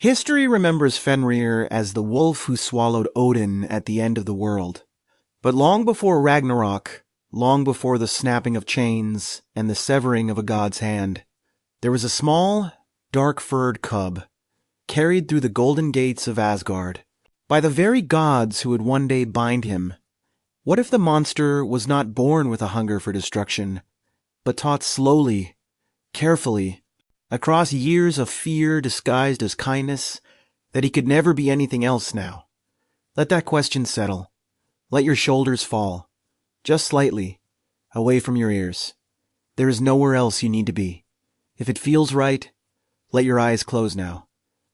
History remembers Fenrir as the wolf who swallowed Odin at the end of the world. But long before Ragnarök, long before the snapping of chains and the severing of a god's hand, there was a small, dark-furred cub, carried through the golden gates of Asgard, by the very gods who would one day bind him. What if the monster was not born with a hunger for destruction, but taught slowly, carefully, across years of fear disguised as kindness, that he could never be anything else now? Let that question settle. Let your shoulders fall, just slightly, away from your ears. There is nowhere else you need to be. If it feels right, let your eyes close now,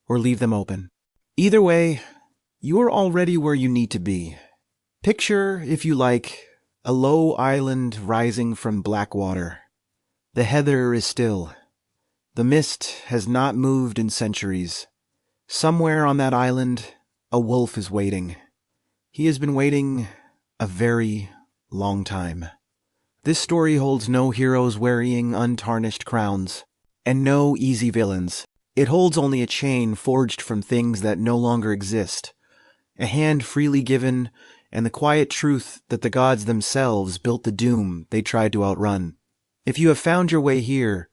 or leave them open. Either way, you are already where you need to be. Picture, if you like, a low island rising from black water. The heather is still. The mist has not moved in centuries. Somewhere on that island, a wolf is waiting. He has been waiting a very long time. This story holds no heroes wearing untarnished crowns, and no easy villains. It holds only a chain forged from things that no longer exist, a hand freely given, and the quiet truth that the gods themselves built the doom they tried to outrun. If you have found your way here,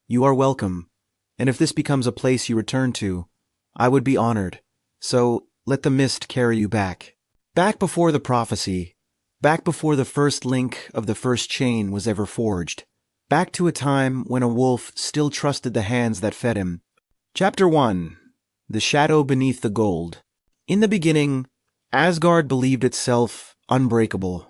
you are welcome, and if this becomes a place you return to, I would be honored. So let the mist carry you back. Back before the prophecy, back before the first link of the first chain was ever forged, back to a time when a wolf still trusted the hands that fed him. Chapter 1. The Shadow Beneath the Gold. In the beginning, Asgard believed itself unbreakable.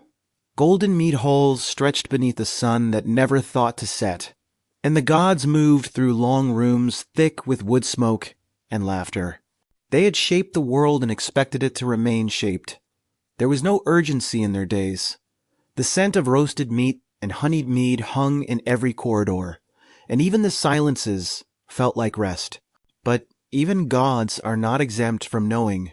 Golden mead halls stretched beneath the sun that never thought to set, and the gods moved through long rooms thick with wood smoke and laughter. They had shaped the world and expected it to remain shaped. There was no urgency in their days. The scent of roasted meat and honeyed mead hung in every corridor, and even the silences felt like rest. But even gods are not exempt from knowing.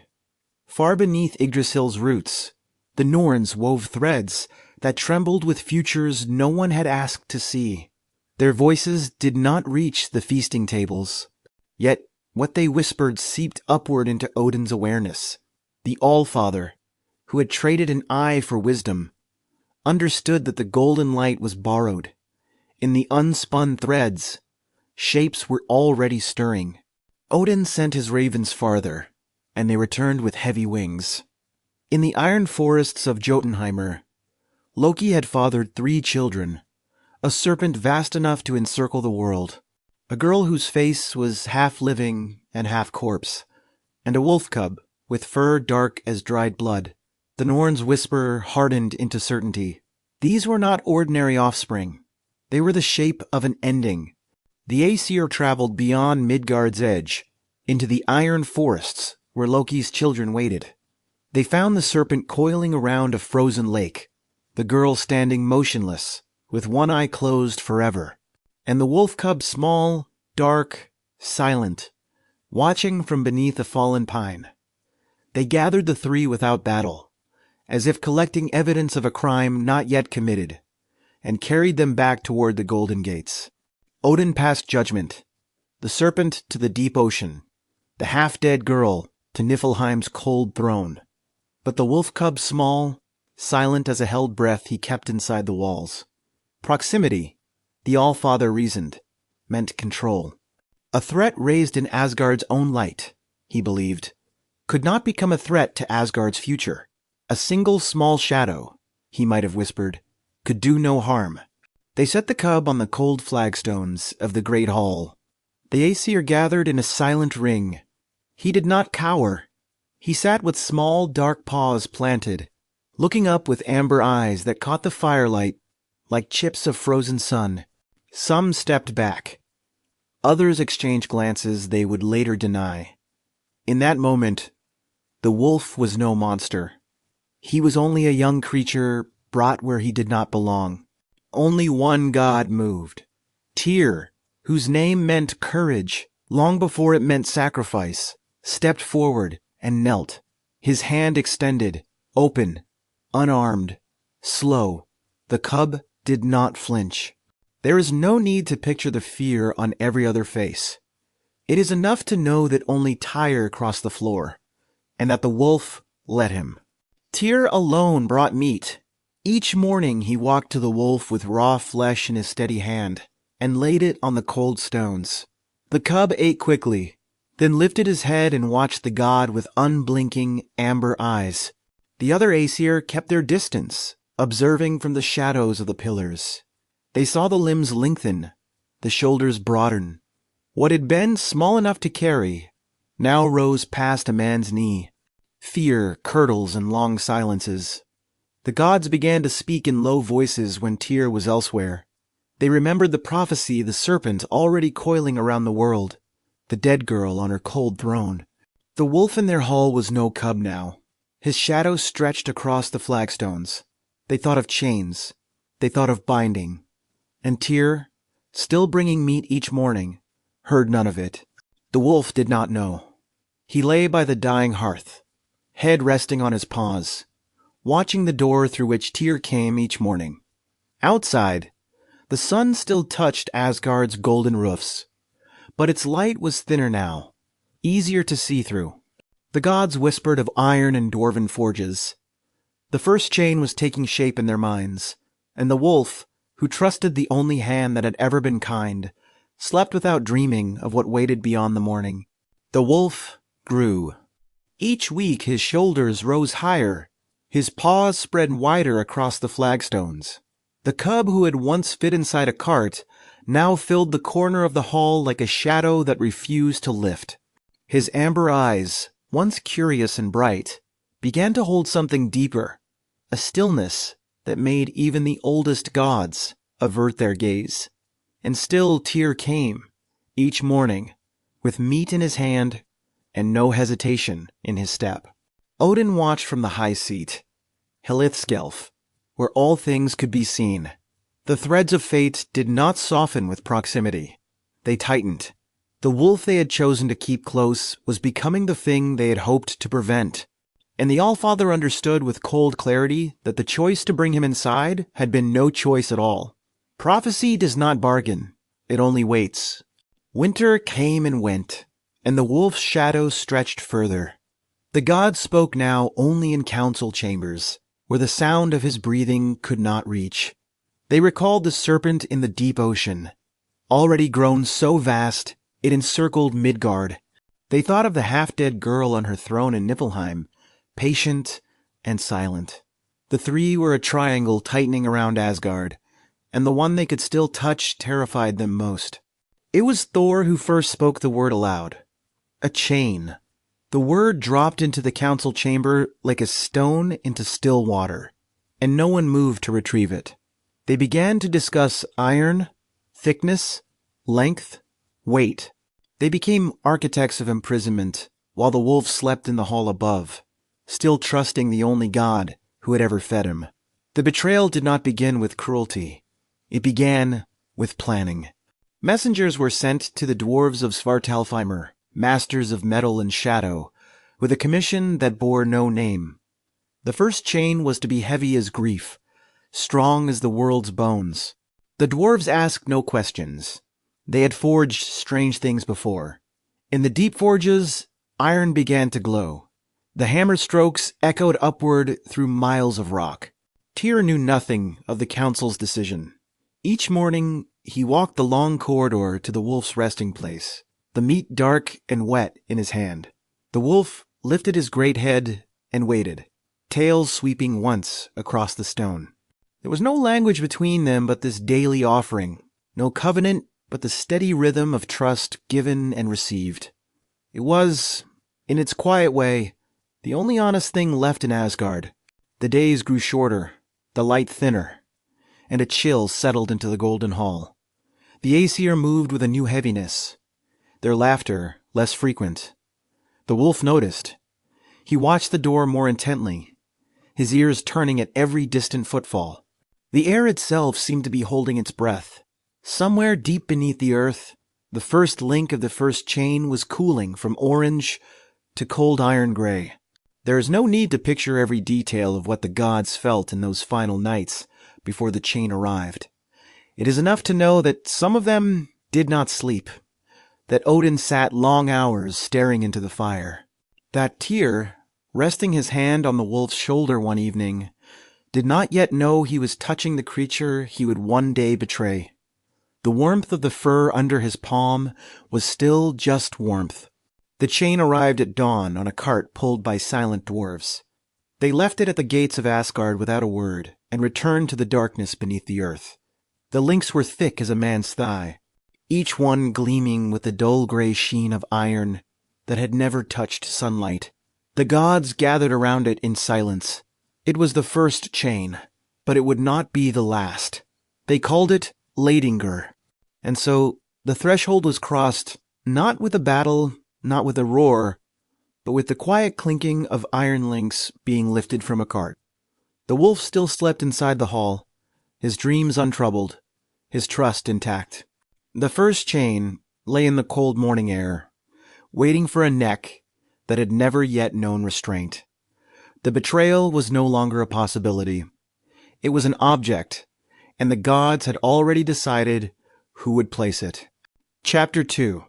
Far beneath Yggdrasil's roots, the Norns wove threads that trembled with futures no one had asked to see. Their voices did not reach the feasting tables, yet what they whispered seeped upward into Odin's awareness. The Allfather, who had traded an eye for wisdom, understood that the golden light was borrowed. In the unspun threads, shapes were already stirring. Odin sent his ravens farther, and they returned with heavy wings. In the iron forests of Jotunheimer, Loki had fathered 3 children, a serpent vast enough to encircle the world, a girl whose face was half living and half corpse, and a wolf cub with fur dark as dried blood. The Norn's whisper hardened into certainty. These were not ordinary offspring. They were the shape of an ending. The Aesir traveled beyond Midgard's edge, into the iron forests where Loki's children waited. They found the serpent coiling around a frozen lake, the girl standing motionless, with one eye closed forever, and the wolf cub small, dark, silent, watching from beneath a fallen pine. They gathered the 3 without battle, as if collecting evidence of a crime not yet committed, and carried them back toward the Golden Gates. Odin passed judgment, the serpent to the deep ocean, the half-dead girl to Niflheim's cold throne. But the wolf cub small, silent as a held breath he kept inside the walls. Proximity, the Allfather reasoned, meant control. A threat raised in Asgard's own light, he believed, could not become a threat to Asgard's future. A single small shadow, he might have whispered, could do no harm. They set the cub on the cold flagstones of the great hall. The Aesir gathered in a silent ring. He did not cower. He sat with small dark paws planted, looking up with amber eyes that caught the firelight like chips of frozen sun. Some stepped back. Others exchanged glances they would later deny. In that moment, the wolf was no monster. He was only a young creature brought where he did not belong. Only one god moved. Tyr, whose name meant courage, long before it meant sacrifice, stepped forward and knelt, his hand extended, open, unarmed, slow. The cub did not flinch. There is no need to picture the fear on every other face. It is enough to know that only Tyr crossed the floor, and that the wolf let him. Tyr alone brought meat. Each morning he walked to the wolf with raw flesh in his steady hand, and laid it on the cold stones. The cub ate quickly, then lifted his head and watched the god with unblinking amber eyes. The other Aesir kept their distance, observing from the shadows of the pillars. They saw the limbs lengthen, the shoulders broaden. What had been small enough to carry now rose past a man's knee. Fear curdles in long silences. The gods began to speak in low voices when Tyr was elsewhere. They remembered the prophecy of the serpent already coiling around the world, the dead girl on her cold throne. The wolf in their hall was no cub now. His shadow stretched across the flagstones. They thought of chains. They thought of binding. And Tyr, still bringing meat each morning, heard none of it. The wolf did not know. He lay by the dying hearth, head resting on his paws, watching the door through which Tyr came each morning. Outside, the sun still touched Asgard's golden roofs, but its light was thinner now, easier to see through. The gods whispered of iron and dwarven forges. The first chain was taking shape in their minds, and the wolf, who trusted the only hand that had ever been kind, slept without dreaming of what waited beyond the morning. The wolf grew. Each week his shoulders rose higher, his paws spread wider across the flagstones. The cub who had once fit inside a cart now filled the corner of the hall like a shadow that refused to lift. His amber eyes, once curious and bright, began to hold something deeper, a stillness that made even the oldest gods avert their gaze. And still Tyr came, each morning, with meat in his hand and no hesitation in his step. Odin watched from the high seat, Helithskelf, where all things could be seen. The threads of fate did not soften with proximity. They tightened. The wolf they had chosen to keep close was becoming the thing they had hoped to prevent. And the Allfather understood with cold clarity that the choice to bring him inside had been no choice at all. Prophecy does not bargain. It only waits. Winter came and went, and the wolf's shadow stretched further. The gods spoke now only in council chambers, where the sound of his breathing could not reach. They recalled the serpent in the deep ocean, already grown so vast it encircled Midgard. They thought of the half-dead girl on her throne in Niflheim, patient and silent. The three were a triangle tightening around Asgard, and the one they could still touch terrified them most. It was Thor who first spoke the word aloud. A chain. The word dropped into the council chamber like a stone into still water, and no one moved to retrieve it. They began to discuss iron, thickness, length, weight. They became architects of imprisonment, while the wolf slept in the hall above, still trusting the only god who had ever fed him. The betrayal did not begin with cruelty. It began with planning. Messengers were sent to the dwarves of Svartalfheimr, masters of metal and shadow, with a commission that bore no name. The first chain was to be heavy as grief, strong as the world's bones. The dwarves asked no questions. They had forged strange things before. In the deep forges, iron began to glow. The hammer strokes echoed upward through miles of rock. Tyr knew nothing of the council's decision. Each morning, he walked the long corridor to the wolf's resting place, the meat dark and wet in his hand. The wolf lifted his great head and waited, tail sweeping once across the stone. There was no language between them but this daily offering, no covenant but the steady rhythm of trust given and received. It was, in its quiet way, the only honest thing left in Asgard. The days grew shorter, the light thinner, and a chill settled into the golden hall. The Aesir moved with a new heaviness, their laughter less frequent. The wolf noticed. He watched the door more intently, his ears turning at every distant footfall. The air itself seemed to be holding its breath. Somewhere deep beneath the earth, the first link of the first chain was cooling from orange to cold iron gray. There is no need to picture every detail of what the gods felt in those final nights before the chain arrived. It is enough to know that some of them did not sleep. that Odin sat long hours staring into the fire. That Tyr, resting his hand on the wolf's shoulder one evening, did not yet know he was touching the creature he would one day betray. The warmth of the fur under his palm was still just warmth. The chain arrived at dawn on a cart pulled by silent dwarves. They left it at the gates of Asgard without a word, and returned to the darkness beneath the earth. The links were thick as a man's thigh, each one gleaming with the dull gray sheen of iron that had never touched sunlight. The gods gathered around it in silence. It was the first chain, but it would not be the last. They called it Leidingr, and so the threshold was crossed, not with a battle, not with a roar, but with the quiet clinking of iron links being lifted from a cart. The wolf still slept inside the hall, his dreams untroubled, his trust intact. The first chain lay in the cold morning air, waiting for a neck that had never yet known restraint. The betrayal was no longer a possibility. It was an object, and the gods had already decided who would place it. Chapter 2.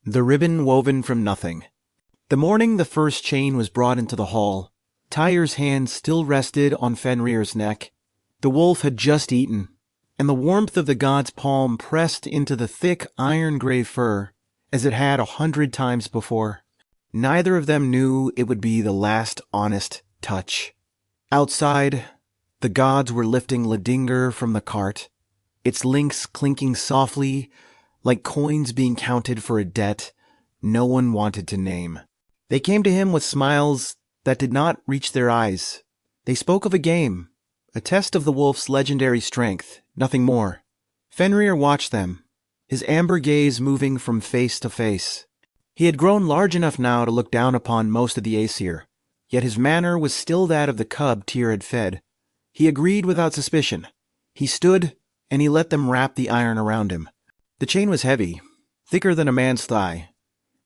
The Ribbon Woven from Nothing. The morning the first chain was brought into the hall, Tyr's hand still rested on Fenrir's neck. The wolf had just eaten, and the warmth of the god's palm pressed into the thick iron-gray fur as it had 100 times before. Neither of them knew it would be the last honest touch. Outside, the gods were lifting Leidingr from the cart, its links clinking softly like coins being counted for a debt no one wanted to name. They came to him with smiles that did not reach their eyes. They spoke of a game, a test of the wolf's legendary strength, nothing more. Fenrir watched them, his amber gaze moving from face to face. He had grown large enough now to look down upon most of the Aesir, yet his manner was still that of the cub Tyr had fed. He agreed without suspicion. He stood, and he let them wrap the iron around him. The chain was heavy, thicker than a man's thigh,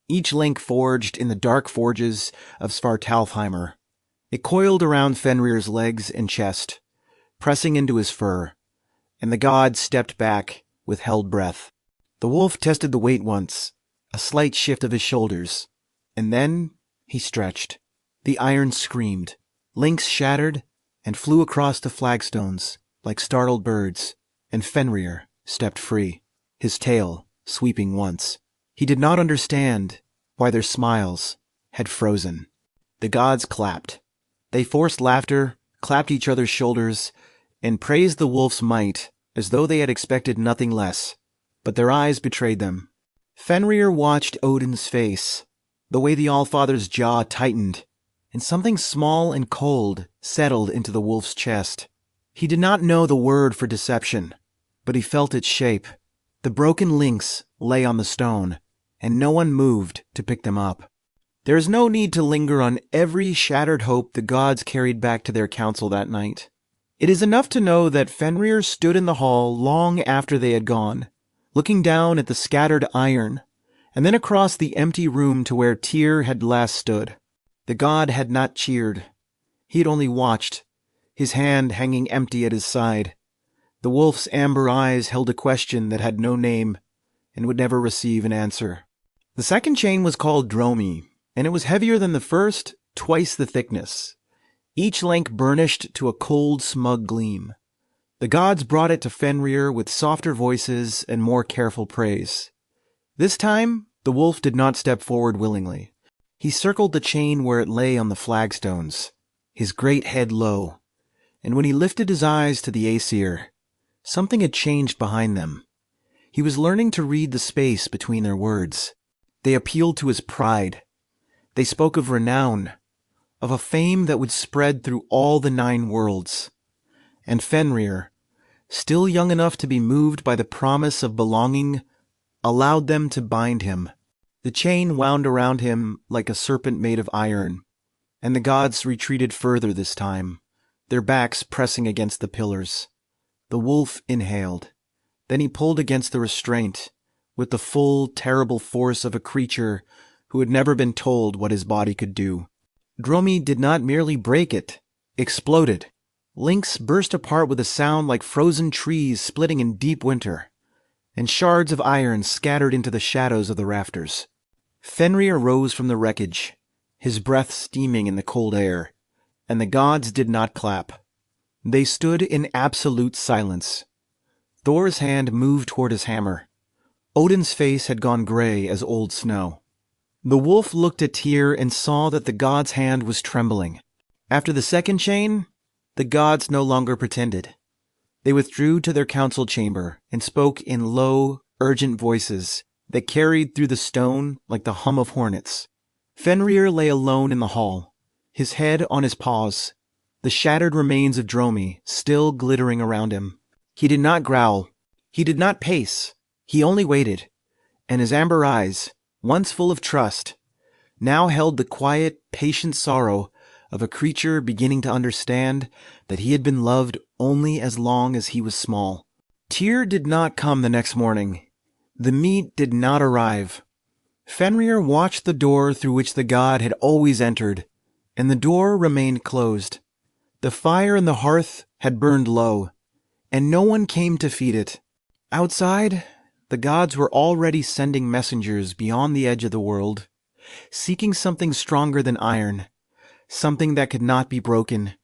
each link forged in the dark forges of Svartalfheimr. It coiled around Fenrir's legs and chest, pressing into his fur, and the god stepped back with held breath. The wolf tested the weight once, a slight shift of his shoulders, and then he stretched. The iron screamed, links shattered, and flew across the flagstones like startled birds, and Fenrir stepped free, his tail sweeping once. He did not understand why their smiles had frozen. The gods clapped. They forced laughter, clapped each other's shoulders, and praised the wolf's might as though they had expected nothing less. But their eyes betrayed them. Fenrir watched Odin's face, the way the Allfather's jaw tightened, and something small and cold settled into the wolf's chest. He did not know the word for deception, but he felt its shape. The broken links lay on the stone, and no one moved to pick them up. There is no need to linger on every shattered hope the gods carried back to their council that night. It is enough to know that Fenrir stood in the hall long after they had gone, looking down at the scattered iron, and then across the empty room to where Tyr had last stood. The god had not cheered. He had only watched, his hand hanging empty at his side. The wolf's amber eyes held a question that had no name and would never receive an answer. The second chain was called Dromi, and it was heavier than the first, twice the thickness. Each link burnished to a cold, smug gleam. The gods brought it to Fenrir with softer voices and more careful praise. This time, the wolf did not step forward willingly. He circled the chain where it lay on the flagstones, his great head low, and when he lifted his eyes to the Aesir, something had changed behind them. He was learning to read the space between their words. They appealed to his pride. They spoke of renown, of a fame that would spread through all the 9 worlds. And Fenrir, still young enough to be moved by the promise of belonging, allowed them to bind him. The chain wound around him like a serpent made of iron, and the gods retreated further this time, their backs pressing against the pillars. The wolf inhaled. Then he pulled against the restraint, with the full, terrible force of a creature who had never been told what his body could do. Dromi did not merely break it, exploded. Links burst apart with a sound like frozen trees splitting in deep winter, and shards of iron scattered into the shadows of the rafters. Fenrir rose from the wreckage, his breath steaming in the cold air, and the gods did not clap. They stood in absolute silence. Thor's hand moved toward his hammer. Odin's face had gone gray as old snow. The wolf looked at Tyr and saw that the god's hand was trembling. After the second chain, the gods no longer pretended. They withdrew to their council chamber and spoke in low, urgent voices that carried through the stone like the hum of hornets. Fenrir lay alone in the hall, his head on his paws, the shattered remains of Dromi still glittering around him. He did not growl. He did not pace. He only waited, and his amber eyes, once full of trust, now held the quiet, patient sorrow of a creature beginning to understand that he had been loved only as long as he was small. Tyr did not come the next morning. The meat did not arrive. Fenrir watched the door through which the god had always entered, and the door remained closed. The fire in the hearth had burned low, and no one came to feed it. Outside, the gods were already sending messengers beyond the edge of the world, seeking something stronger than iron, something that could not be broken.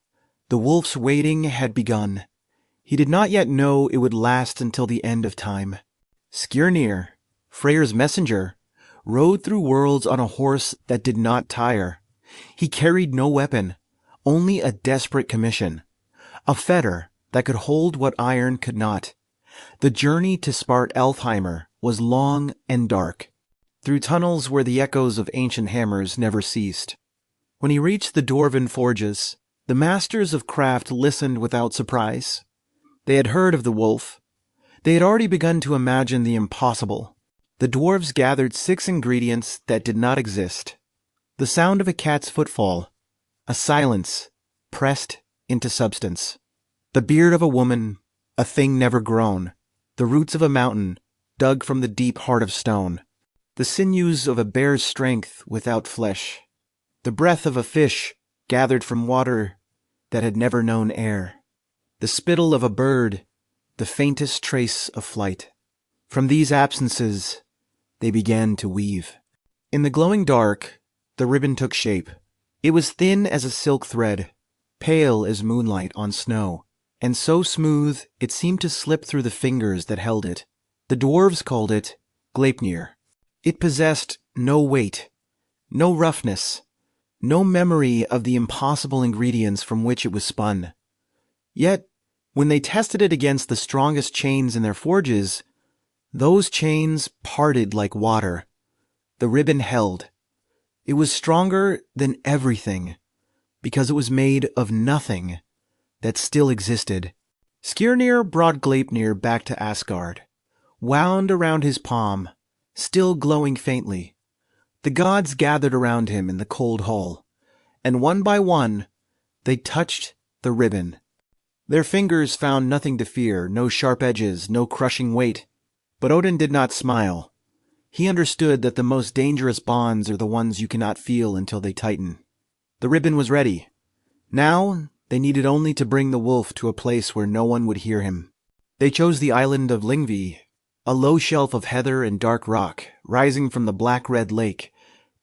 The wolf's waiting had begun. He did not yet know it would last until the end of time. Skirnir, Freyr's messenger, rode through worlds on a horse that did not tire. He carried no weapon, only a desperate commission, a fetter that could hold what iron could not. The journey to Spart-Elfheimer was long and dark, through tunnels where the echoes of ancient hammers never ceased. When he reached the dwarven forges, the masters of craft listened without surprise. They had heard of the wolf. They had already begun to imagine the impossible. The dwarves gathered 6 ingredients that did not exist. The sound of a cat's footfall, a silence pressed into substance. The beard of a woman, a thing never grown. The roots of a mountain, dug from the deep heart of stone. The sinews of a bear's strength without flesh. The breath of a fish gathered from water that had never known air. The spittle of a bird, the faintest trace of flight. From these absences, they began to weave. In the glowing dark, the ribbon took shape. It was thin as a silk thread, pale as moonlight on snow, and so smooth it seemed to slip through the fingers that held it. The dwarves called it Gleipnir. It possessed no weight, no roughness, no memory of the impossible ingredients from which it was spun. Yet, when they tested it against the strongest chains in their forges, those chains parted like water. The ribbon held. It was stronger than everything, because it was made of nothing that still existed. Skirnir brought Gleipnir back to Asgard, wound around his palm, still glowing faintly. The gods gathered around him in the cold hall, and one by one, they touched the ribbon. Their fingers found nothing to fear, no sharp edges, no crushing weight. But Odin did not smile. He understood that the most dangerous bonds are the ones you cannot feel until they tighten. The ribbon was ready. Now, they needed only to bring the wolf to a place where no one would hear him. They chose the island of Lyngvi, a low shelf of heather and dark rock, rising from the black-red lake,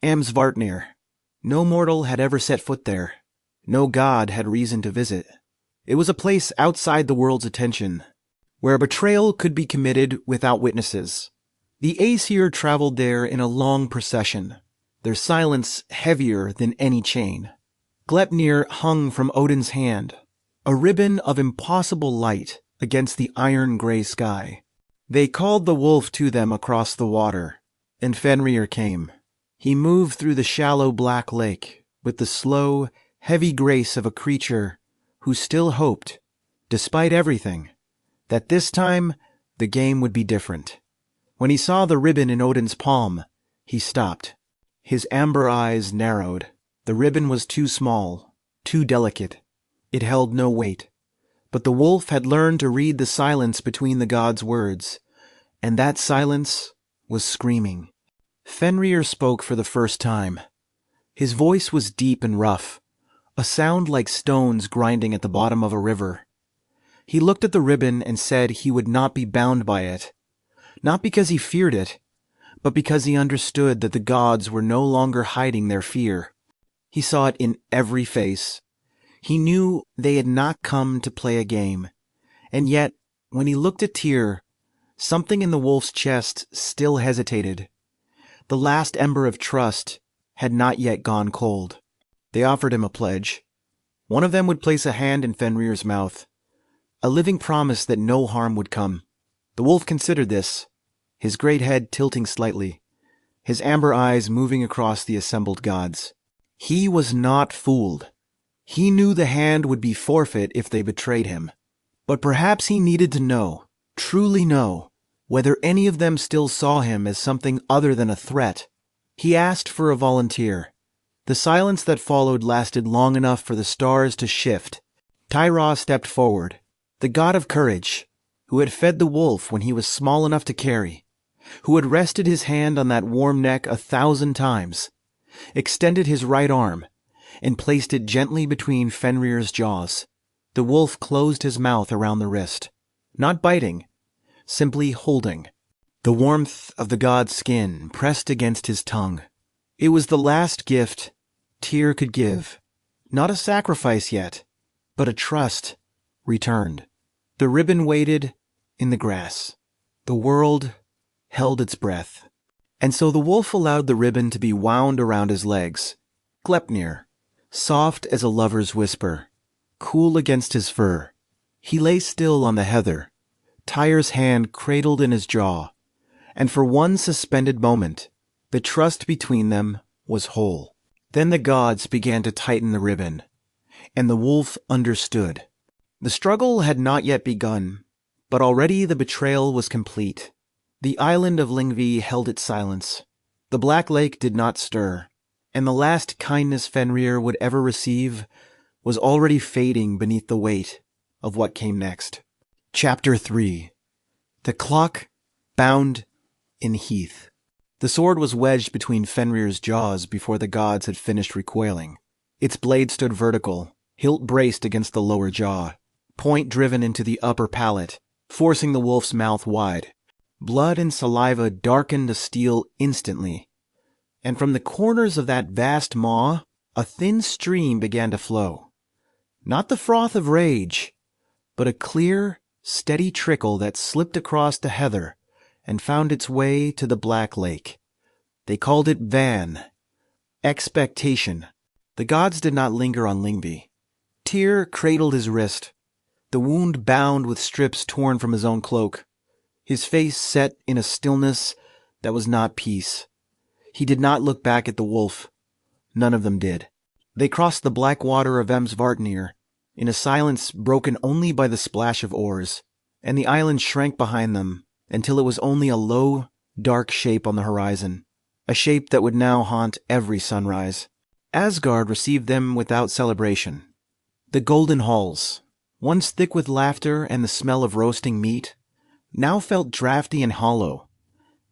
Amsvartnir. No mortal had ever set foot there. No god had reason to visit. It was a place outside the world's attention, where a betrayal could be committed without witnesses. The Aesir traveled there in a long procession, their silence heavier than any chain. Gleipnir hung from Odin's hand, a ribbon of impossible light against the iron-gray sky. They called the wolf to them across the water, and Fenrir came. He moved through the shallow black lake with the slow, heavy grace of a creature who still hoped, despite everything, that this time the game would be different. When he saw the ribbon in Odin's palm, he stopped. His amber eyes narrowed. The ribbon was too small, too delicate. It held no weight. But the wolf had learned to read the silence between the gods' words, and that silence was screaming. Fenrir spoke for the first time. His voice was deep and rough, a sound like stones grinding at the bottom of a river. He looked at the ribbon and said he would not be bound by it. not because he feared it, but because he understood that the gods were no longer hiding their fear. He saw it in every face. He knew they had not come to play a game. And yet, when he looked at Tyr, something in the wolf's chest still hesitated. The last ember of trust had not yet gone cold. They offered him a pledge. One of them would place a hand in Fenrir's mouth, a living promise that no harm would come. The wolf considered this, his great head tilting slightly, his amber eyes moving across the assembled gods. He was not fooled. He knew the hand would be forfeit if they betrayed him. But perhaps he needed to know, truly know, whether any of them still saw him as something other than a threat. He asked for a volunteer. The silence that followed lasted long enough for the stars to shift. Tyra stepped forward, the god of courage, who had fed the wolf when he was small enough to carry, who had rested his hand on that warm neck 1,000 times, extended his right arm, and placed it gently between Fenrir's jaws. The wolf closed his mouth around the wrist, not biting, simply holding. The warmth of the god's skin pressed against his tongue. It was the last gift Tyr could give. Not a sacrifice yet, but a trust returned. The ribbon waited in the grass. The world held its breath. And so the wolf allowed the ribbon to be wound around his legs. Gleipnir, soft as a lover's whisper, cool against his fur. He lay still on the heather, Tyr's hand cradled in his jaw, and for one suspended moment, the trust between them was whole. Then the gods began to tighten the ribbon, and the wolf understood. The struggle had not yet begun, but already the betrayal was complete. The island of Lyngvi held its silence. The black lake did not stir, and the last kindness Fenrir would ever receive was already fading beneath the weight of what came next. Chapter 3. The clock bound in heath. The sword was wedged between Fenrir's jaws before the gods had finished recoiling. Its blade stood vertical, hilt braced against the lower jaw, point driven into the upper palate, forcing the wolf's mouth wide. Blood and saliva darkened the steel instantly, and from the corners of that vast maw, a thin stream began to flow. Not the froth of rage, but a clear, steady trickle that slipped across the heather and found its way to the black lake. They called it Van, expectation. The gods did not linger on Lyngvi. Tyr cradled his wrist, the wound bound with strips torn from his own cloak, his face set in a stillness that was not peace. He did not look back at the wolf. None of them did. They crossed the black water of Emsvartnir in a silence broken only by the splash of oars, and the island shrank behind them until it was only a low, dark shape on the horizon, a shape that would now haunt every sunrise. Asgard received them without celebration. The golden halls, once thick with laughter and the smell of roasting meat, now felt drafty and hollow,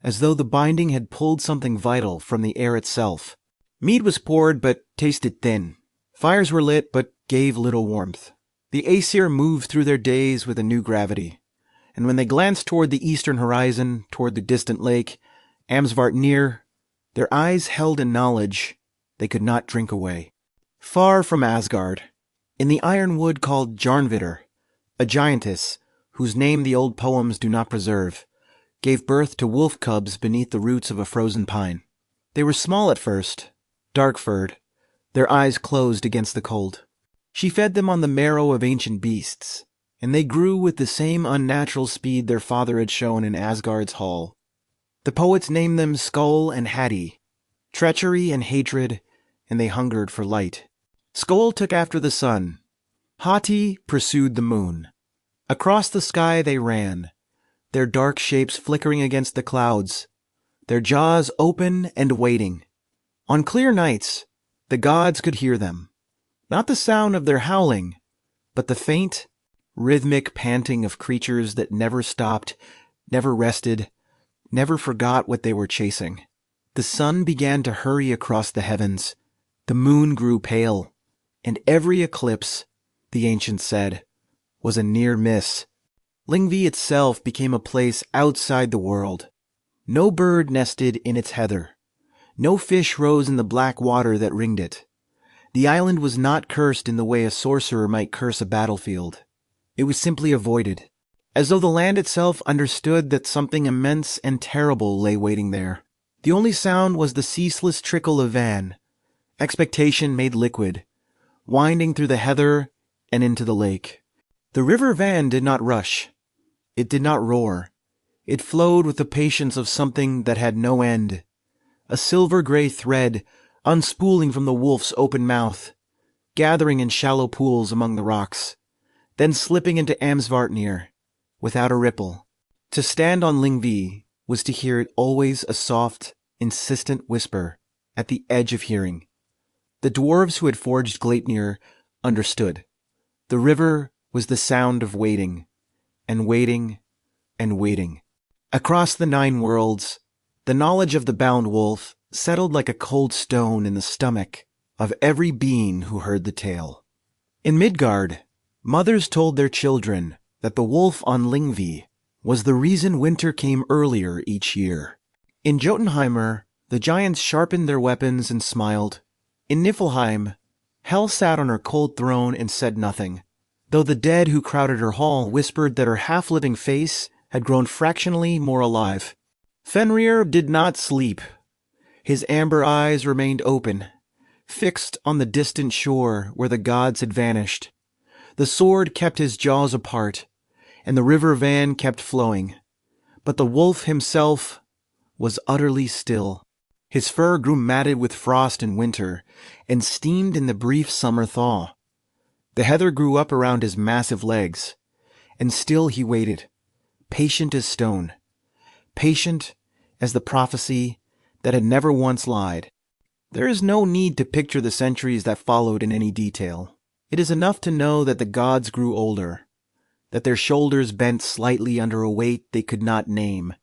as though the binding had pulled something vital from the air itself. Mead was poured but tasted thin. Fires were lit but gave little warmth. The Aesir moved through their days with a new gravity, and when they glanced toward the eastern horizon, toward the distant lake, Amsvartnir, their eyes held a knowledge they could not drink away. Far from Asgard, in the iron wood called Jarnvidr, a giantess, whose name the old poems do not preserve, gave birth to wolf cubs beneath the roots of a frozen pine. They were small at first, dark-furred, their eyes closed against the cold. She fed them on the marrow of ancient beasts, and they grew with the same unnatural speed their father had shown in Asgard's hall. The poets named them Skoll and Hati, treachery and hatred, and they hungered for light. Skoll took after the sun. Hati pursued the moon. Across the sky they ran, their dark shapes flickering against the clouds, their jaws open and waiting. On clear nights, the gods could hear them. Not the sound of their howling, but the faint, rhythmic panting of creatures that never stopped, never rested, never forgot what they were chasing. The sun began to hurry across the heavens. The moon grew pale, and every eclipse, the ancients said, was a near miss. Lyngvi itself became a place outside the world. No bird nested in its heather. No fish rose in the black water that ringed it. The island was not cursed in the way a sorcerer might curse a battlefield. It was simply avoided, as though the land itself understood that something immense and terrible lay waiting there. The only sound was the ceaseless trickle of Van, expectation made liquid, winding through the heather and into the lake. The river Van did not rush. It did not roar. It flowed with the patience of something that had no end, a silver-gray thread unspooling from the wolf's open mouth, gathering in shallow pools among the rocks, then slipping into Amsvartnir without a ripple. To stand on Lyngvi was to hear it always a soft, insistent whisper at the edge of hearing. The dwarves who had forged Gleipnir understood. The river was the sound of waiting, and waiting, and waiting. Across the 9 worlds, the knowledge of the bound wolf settled like a cold stone in the stomach of every being who heard the tale. In Midgard, mothers told their children that the wolf on Lyngvi was the reason winter came earlier each year. In Jotunheimer, the giants sharpened their weapons and smiled. In Niflheim, Hel sat on her cold throne and said nothing, though the dead who crowded her hall whispered that her half-living face had grown fractionally more alive. Fenrir did not sleep. His amber eyes remained open, fixed on the distant shore where the gods had vanished. The sword kept his jaws apart, and the river Van kept flowing. But the wolf himself was utterly still. His fur grew matted with frost in winter, and steamed in the brief summer thaw. The heather grew up around his massive legs, and still he waited, patient as stone, patient as the prophecy that had never once lied. There is no need to picture the centuries that followed in any detail. It is enough to know that the gods grew older, that their shoulders bent slightly under a weight they could not name,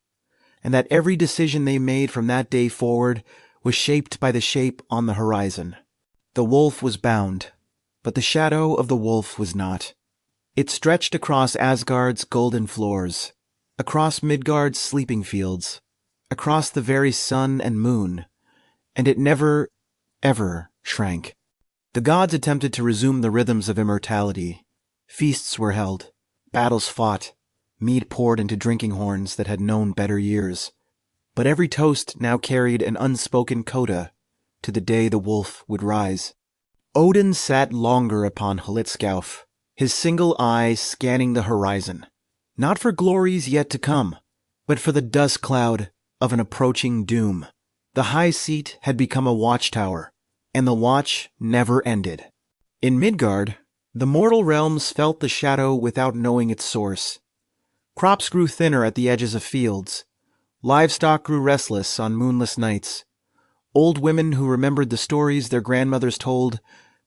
and that every decision they made from that day forward was shaped by the shape on the horizon. The wolf was bound, but the shadow of the wolf was not. It stretched across Asgard's golden floors, across Midgard's sleeping fields, across the very sun and moon, and it never, ever shrank. The gods attempted to resume the rhythms of immortality. Feasts were held, battles fought, mead poured into drinking horns that had known better years. But every toast now carried an unspoken coda to the day the wolf would rise. Odin sat longer upon Hlitskauf, his single eye scanning the horizon, not for glories yet to come, but for the dust cloud of an approaching doom. The high seat had become a watchtower, and the watch never ended. In Midgard, the mortal realms felt the shadow without knowing its source. Crops grew thinner at the edges of fields. Livestock grew restless on moonless nights. Old women who remembered the stories their grandmothers told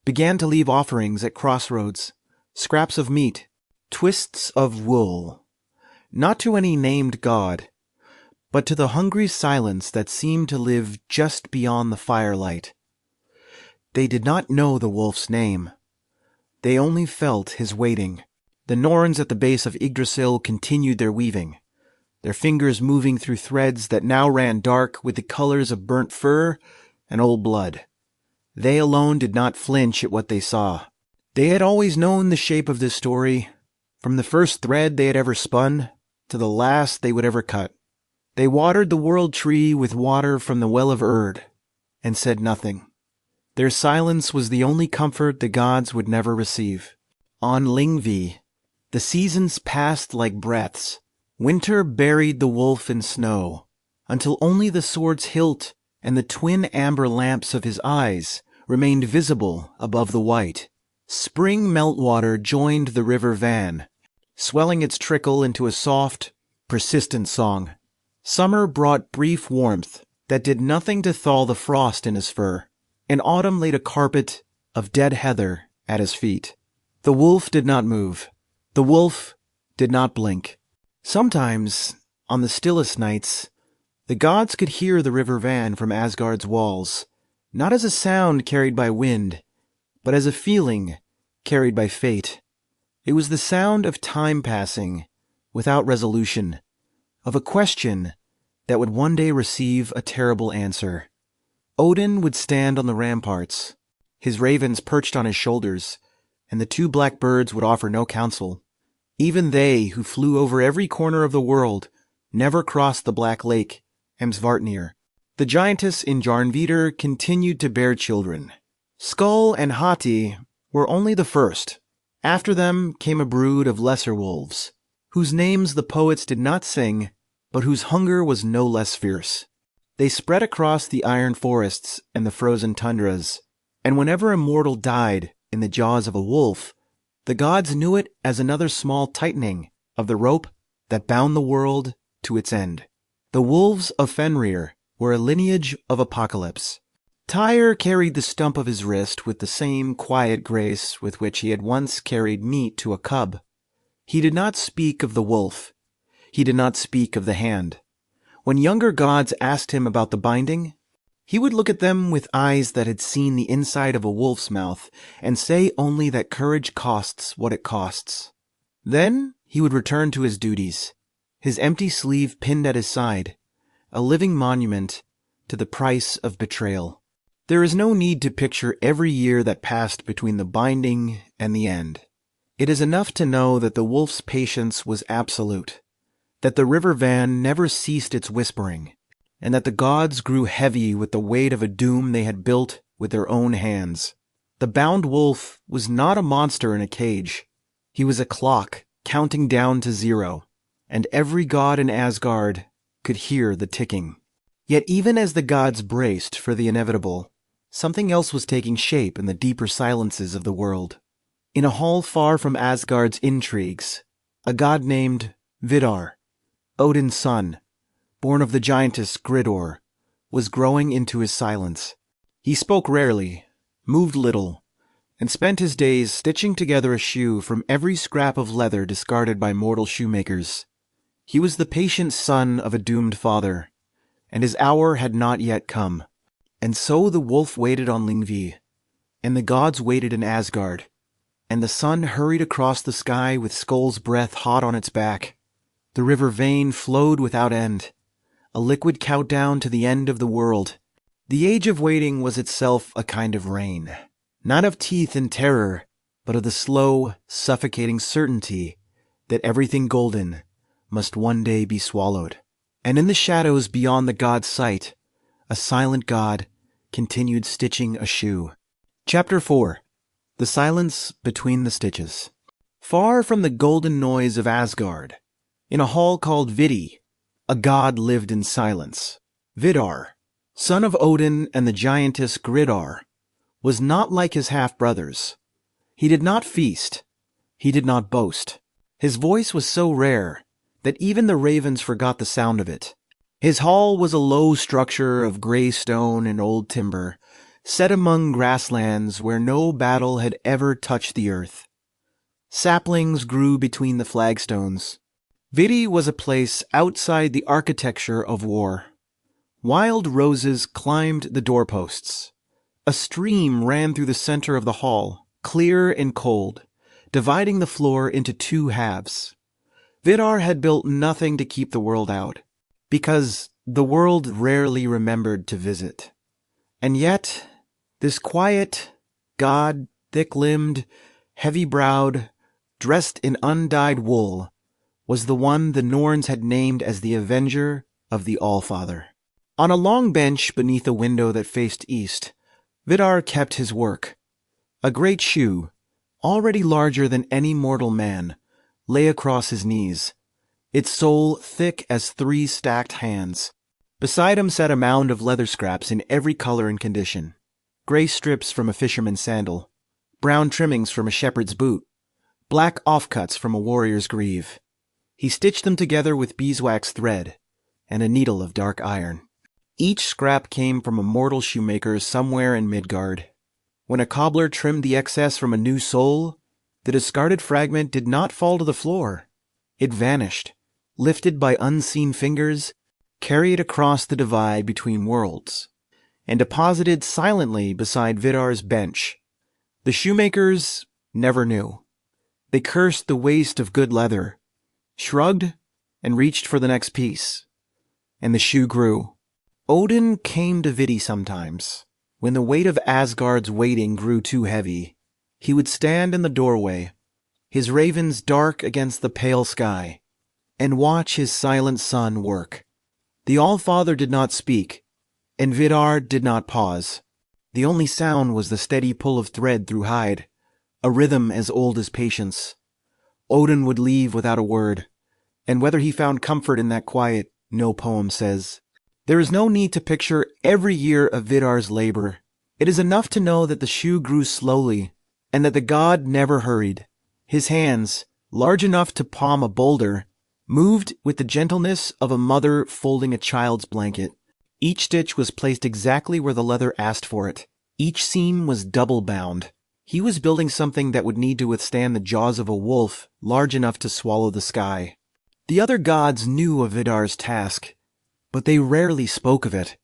began to leave offerings at crossroads, scraps of meat, twists of wool, not to any named god, but to the hungry silence that seemed to live just beyond the firelight. They did not know the wolf's name. They only felt his waiting. The Norns at the base of Yggdrasil continued their weaving, their fingers moving through threads that now ran dark with the colors of burnt fur and old blood. They alone did not flinch at what they saw. They had always known the shape of this story, from the first thread they had ever spun to the last they would ever cut. They watered the world tree with water from the well of Erd, and said nothing. Their silence was the only comfort the gods would never receive. On Lyngvi, the seasons passed like breaths. Winter buried the wolf in snow, until only the sword's hilt and the twin amber lamps of his eyes remained visible above the white. Spring meltwater joined the river Van, swelling its trickle into a soft, persistent song. Summer brought brief warmth that did nothing to thaw the frost in his fur, and autumn laid a carpet of dead heather at his feet. The wolf did not move. The wolf did not blink. Sometimes, on the stillest nights, the gods could hear the river Van from Asgard's walls, not as a sound carried by wind, but as a feeling carried by fate. It was the sound of time passing without resolution, of a question that would one day receive a terrible answer. Odin would stand on the ramparts, his ravens perched on his shoulders, and the two black birds would offer no counsel. Even they, who flew over every corner of the world, never crossed the black lake, Hemsvartnir. The giantess in Jarnvidr continued to bear children. Skull and Hati were only the first. After them came a brood of lesser wolves, whose names the poets did not sing, but whose hunger was no less fierce. They spread across the iron forests and the frozen tundras, and whenever a mortal died in the jaws of a wolf, the gods knew it as another small tightening of the rope that bound the world to its end. The wolves of Fenrir were a lineage of apocalypse. Tyr carried the stump of his wrist with the same quiet grace with which he had once carried meat to a cub. He did not speak of the wolf. He did not speak of the hand. When younger gods asked him about the binding, he would look at them with eyes that had seen the inside of a wolf's mouth and say only that courage costs what it costs. Then he would return to his duties, his empty sleeve pinned at his side, a living monument to the price of betrayal. There is no need to picture every year that passed between the binding and the end. It is enough to know that the wolf's patience was absolute, that the river Van never ceased its whispering, and that the gods grew heavy with the weight of a doom they had built with their own hands. The bound wolf was not a monster in a cage. He was a clock counting down to 0, and every god in Asgard could hear the ticking. Yet even as the gods braced for the inevitable, something else was taking shape in the deeper silences of the world. In a hall far from Asgard's intrigues, a god named Vidar, Odin's son, born of the giantess Gridor, was growing into his silence. He spoke rarely, moved little, and spent his days stitching together a shoe from every scrap of leather discarded by mortal shoemakers. He was the patient son of a doomed father, and his hour had not yet come. And so the wolf waited on Lyngvi, and the gods waited in Asgard, and the sun hurried across the sky with Skull's breath hot on its back. The river Vane flowed without end, a liquid countdown to the end of the world. The age of waiting was itself a kind of rain, not of teeth and terror, but of the slow, suffocating certainty that everything golden must one day be swallowed. And in the shadows beyond the god's sight, a silent god continued stitching a shoe. Chapter 4. The Silence Between the Stitches. Far from the golden noise of Asgard, in a hall called Vidi, a god lived in silence. Vidar, son of Odin and the giantess Gridar, was not like his half-brothers. He did not feast. He did not boast. His voice was so rare that even the ravens forgot the sound of it. His hall was a low structure of gray stone and old timber, set among grasslands where no battle had ever touched the earth. Saplings grew between the flagstones. Vidi was a place outside the architecture of war. Wild roses climbed the doorposts. A stream ran through the center of the hall, clear and cold, dividing the floor into two halves. Vidar had built nothing to keep the world out, because the world rarely remembered to visit. And yet, this quiet god, thick-limbed, heavy-browed, dressed in undyed wool, was the one the Norns had named as the Avenger of the Allfather. On a long bench beneath a window that faced east, Vidar kept his work. A great shoe, already larger than any mortal man, lay across his knees, its sole thick as 3 stacked hands. Beside him sat a mound of leather scraps in every color and condition. Gray strips from a fisherman's sandal, brown trimmings from a shepherd's boot, black offcuts from a warrior's greave. He stitched them together with beeswax thread and a needle of dark iron. Each scrap came from a mortal shoemaker somewhere in Midgard. When a cobbler trimmed the excess from a new sole, the discarded fragment did not fall to the floor. It vanished, lifted by unseen fingers, carried across the divide between worlds, and deposited silently beside Vidar's bench. The shoemakers never knew. They cursed the waste of good leather, shrugged, and reached for the next piece. And the shoe grew. Odin came to Viti sometimes. When the weight of Asgard's waiting grew too heavy, he would stand in the doorway, his ravens dark against the pale sky, and watch his silent son work. The All-Father did not speak, and Vidar did not pause. The only sound was the steady pull of thread through hide, a rhythm as old as patience. Odin would leave without a word, and whether he found comfort in that quiet, no poem says. There is no need to picture every year of Vidar's labor. It is enough to know that the shoe grew slowly, and that the god never hurried. His hands, large enough to palm a boulder, moved with the gentleness of a mother folding a child's blanket. Each stitch was placed exactly where the leather asked for it. Each seam was double bound. He was building something that would need to withstand the jaws of a wolf large enough to swallow the sky. The other gods knew of Vidar's task, but they rarely spoke of it.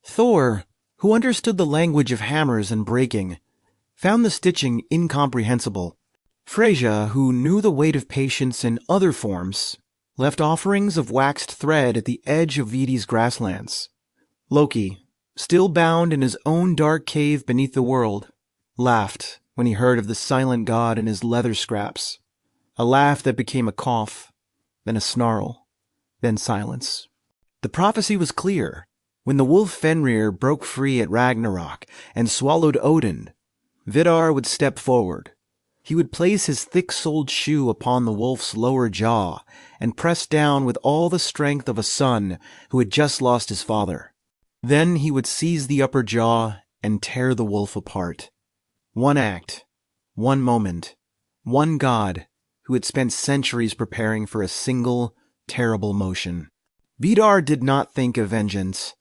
Thor, who understood the language of hammers and breaking, found the stitching incomprehensible. Freyja, who knew the weight of patience in other forms, left offerings of waxed thread at the edge of Viti's grasslands. Loki, still bound in his own dark cave beneath the world, laughed when he heard of the silent god and his leather scraps, a laugh that became a cough, then a snarl, then silence. The prophecy was clear. When the wolf Fenrir broke free at Ragnarök and swallowed Odin, Vidar would step forward. He would place his thick-soled shoe upon the wolf's lower jaw and press down with all the strength of a son who had just lost his father. Then he would seize the upper jaw and tear the wolf apart. One act, one moment, one god who had spent centuries preparing for a single, terrible motion. Vidar did not think of vengeance.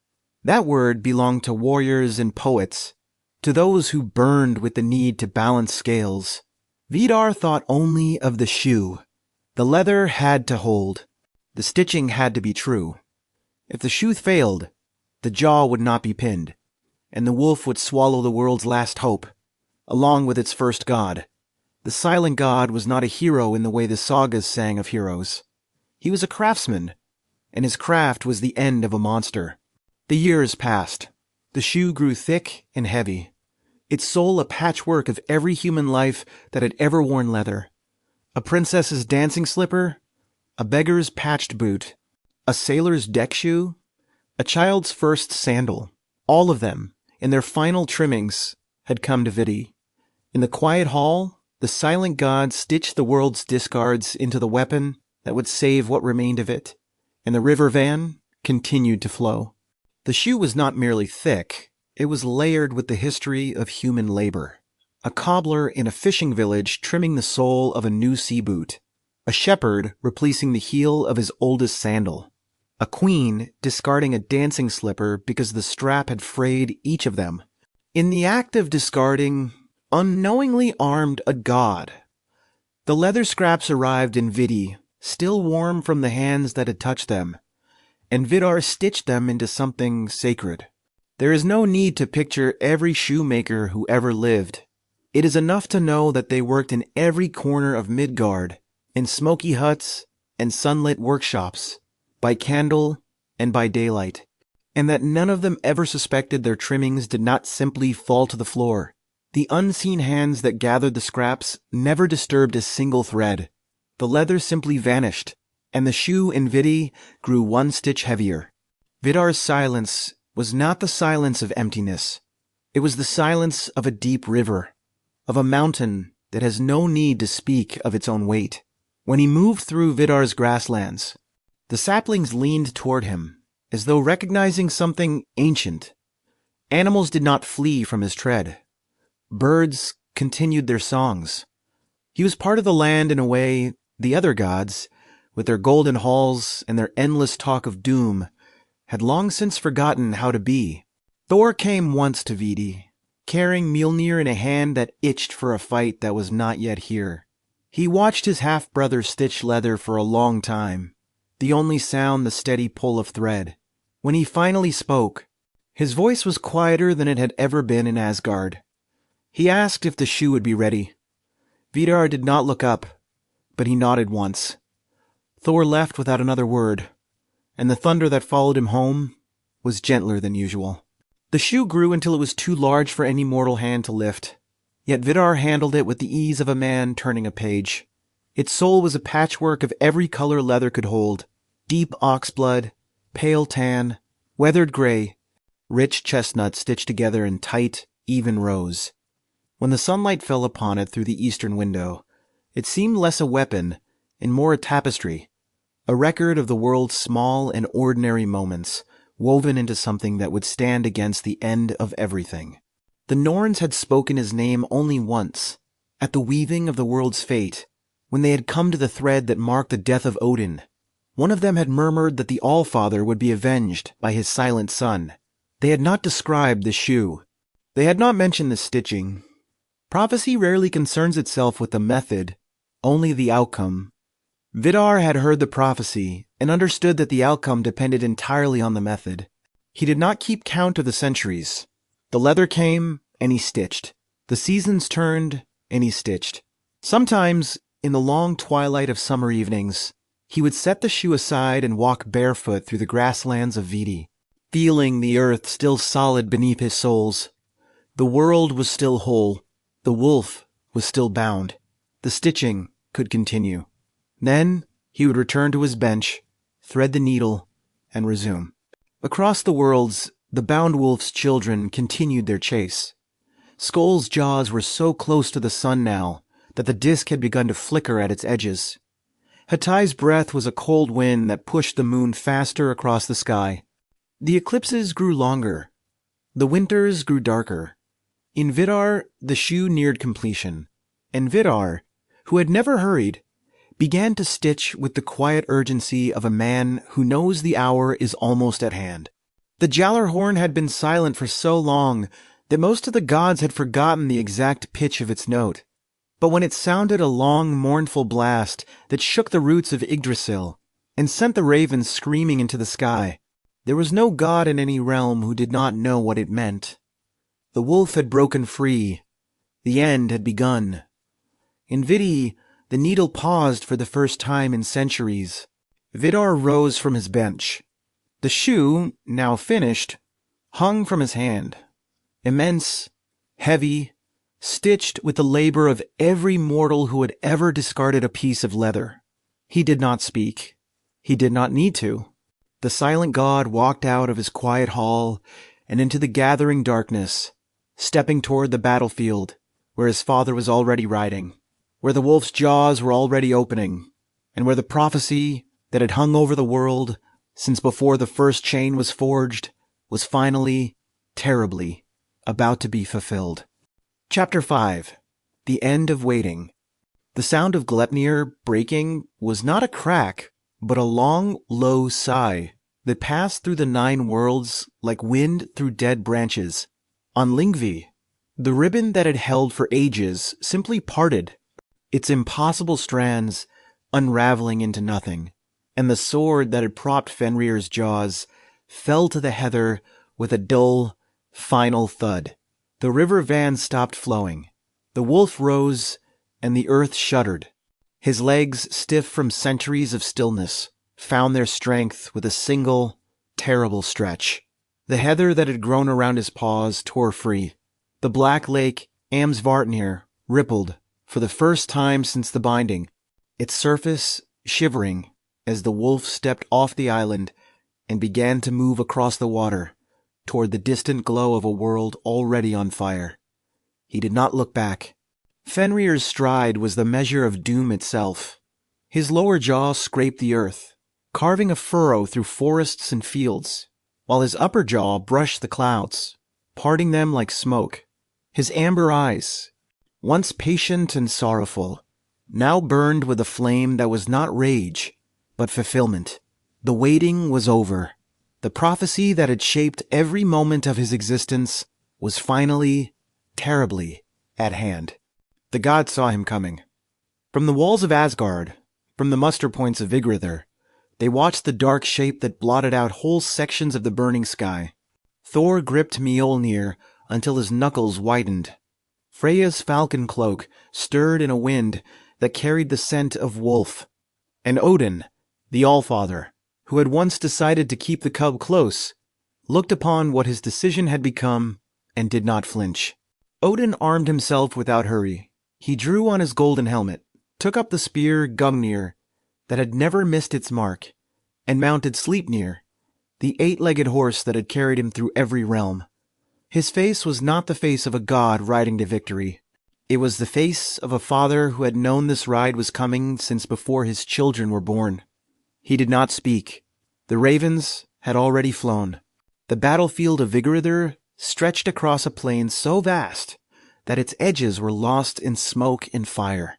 That word belonged to warriors and poets, to those who burned with the need to balance scales. Vidar thought only of the shoe. The leather had to hold. The stitching had to be true. If the shoe failed, the jaw would not be pinned, and the wolf would swallow the world's last hope, along with its first god. The silent god was not a hero in the way the sagas sang of heroes. He was a craftsman, and his craft was the end of a monster. The years passed. The shoe grew thick and heavy, its sole a patchwork of every human life that had ever worn leather. A princess's dancing slipper, a beggar's patched boot, a sailor's deck shoe, a child's first sandal. All of them, in their final trimmings, had come to Viti. In the quiet hall, the silent god stitched the world's discards into the weapon that would save what remained of it, and the river van continued to flow. The shoe was not merely thick, it was layered with the history of human labor. A cobbler in a fishing village trimming the sole of a new sea boot, a shepherd replacing the heel of his oldest sandal, a queen discarding a dancing slipper because the strap had frayed each of them. In the act of discarding, unknowingly armed a god. The leather scraps arrived in Viti, still warm from the hands that had touched them, and Vidar stitched them into something sacred. There is no need to picture every shoemaker who ever lived. It is enough to know that they worked in every corner of Midgard, in smoky huts and sunlit workshops, by candle and by daylight, and that none of them ever suspected their trimmings did not simply fall to the floor. The unseen hands that gathered the scraps never disturbed a single thread. The leather simply vanished, and the shoe in Viti grew one stitch heavier. Vidar's silence was not the silence of emptiness. It was the silence of a deep river, of a mountain that has no need to speak of its own weight. When he moved through Vidar's grasslands, the saplings leaned toward him, as though recognizing something ancient. Animals did not flee from his tread. Birds continued their songs. He was part of the land in a way the other gods, with their golden halls and their endless talk of doom, had long since forgotten how to be. Thor came once to Viti, carrying Mjolnir in a hand that itched for a fight that was not yet here. He watched his half-brother stitch leather for a long time, the only sound the steady pull of thread. When he finally spoke, his voice was quieter than it had ever been in Asgard. He asked if the shoe would be ready. Vidar did not look up, but he nodded once. Thor left without another word, and the thunder that followed him home was gentler than usual. The shoe grew until it was too large for any mortal hand to lift, yet Vidar handled it with the ease of a man turning a page. Its sole was a patchwork of every color leather could hold: deep oxblood, pale tan, weathered gray, rich chestnut stitched together in tight, even rows. When the sunlight fell upon it through the eastern window, it seemed less a weapon and more a tapestry, a record of the world's small and ordinary moments, woven into something that would stand against the end of everything. The Norns had spoken his name only once, at the weaving of the world's fate, when they had come to the thread that marked the death of Odin. One of them had murmured that the Allfather would be avenged by his silent son. They had not described the shoe. They had not mentioned the stitching. Prophecy rarely concerns itself with the method, only the outcome. Vidar had heard the prophecy and understood that the outcome depended entirely on the method. He did not keep count of the centuries. The leather came, and he stitched. The seasons turned, and he stitched. Sometimes, in the long twilight of summer evenings, he would set the shoe aside and walk barefoot through the grasslands of Vidi, feeling the earth still solid beneath his soles. The world was still whole. The wolf was still bound. The stitching could continue. Then he would return to his bench, thread the needle, and resume. Across the worlds, the bound wolf's children continued their chase. Skoll's jaws were so close to the sun now that the disk had begun to flicker at its edges. Hatai's breath was a cold wind that pushed the moon faster across the sky. The eclipses grew longer. The winters grew darker. In Vidar, the shoe neared completion, and Vidar, who had never hurried, began to stitch with the quiet urgency of a man who knows the hour is almost at hand. The Jallarhorn had been silent for so long that most of the gods had forgotten the exact pitch of its note. But when it sounded a long, mournful blast that shook the roots of Yggdrasil and sent the ravens screaming into the sky, there was no god in any realm who did not know what it meant. The wolf had broken free. The end had begun. In Vidi, the needle paused for the first time in centuries. Vidar rose from his bench. The shoe, now finished, hung from his hand. Immense, heavy, stitched with the labor of every mortal who had ever discarded a piece of leather. He did not speak. He did not need to. The silent god walked out of his quiet hall and into the gathering darkness, stepping toward the battlefield where his father was already riding, where the wolf's jaws were already opening, and where the prophecy that had hung over the world since before the first chain was forged was finally, terribly, about to be fulfilled. Chapter 5. The End of Waiting. The sound of Gleipnir breaking was not a crack, but a long, low sigh that passed through the 9 worlds like wind through dead branches. On Lyngvi, the ribbon that had held for ages simply parted, its impossible strands unraveling into nothing, and the sword that had propped Fenrir's jaws fell to the heather with a dull, final thud. The river van stopped flowing. The wolf rose, and the earth shuddered. His legs, stiff from centuries of stillness, found their strength with a single, terrible stretch. The heather that had grown around his paws tore free. The black lake, Amsvartnir, rippled for the first time since the binding, its surface shivering as the wolf stepped off the island and began to move across the water toward the distant glow of a world already on fire. He did not look back. Fenrir's stride was the measure of doom itself. His lower jaw scraped the earth, carving a furrow through forests and fields, while his upper jaw brushed the clouds, parting them like smoke. His amber eyes, once patient and sorrowful, now burned with a flame that was not rage, but fulfillment. The waiting was over. The prophecy that had shaped every moment of his existence was finally, terribly, at hand. The gods saw him coming. From the walls of Asgard, from the muster points of Yggdrasil, they watched the dark shape that blotted out whole sections of the burning sky. Thor gripped Mjolnir until his knuckles whitened. Freya's falcon cloak stirred in a wind that carried the scent of wolf. And Odin, The Allfather, who had once decided to keep the cub close, looked upon what his decision had become and did not flinch. Odin armed himself without hurry. He drew on his golden helmet, took up the spear Gungnir that had never missed its mark, and mounted Sleipnir, the 8-legged horse that had carried him through every realm. His face was not the face of a god riding to victory. It was the face of a father who had known this ride was coming since before his children were born. He did not speak. The ravens had already flown. The battlefield of Vigridr stretched across a plain so vast that its edges were lost in smoke and fire.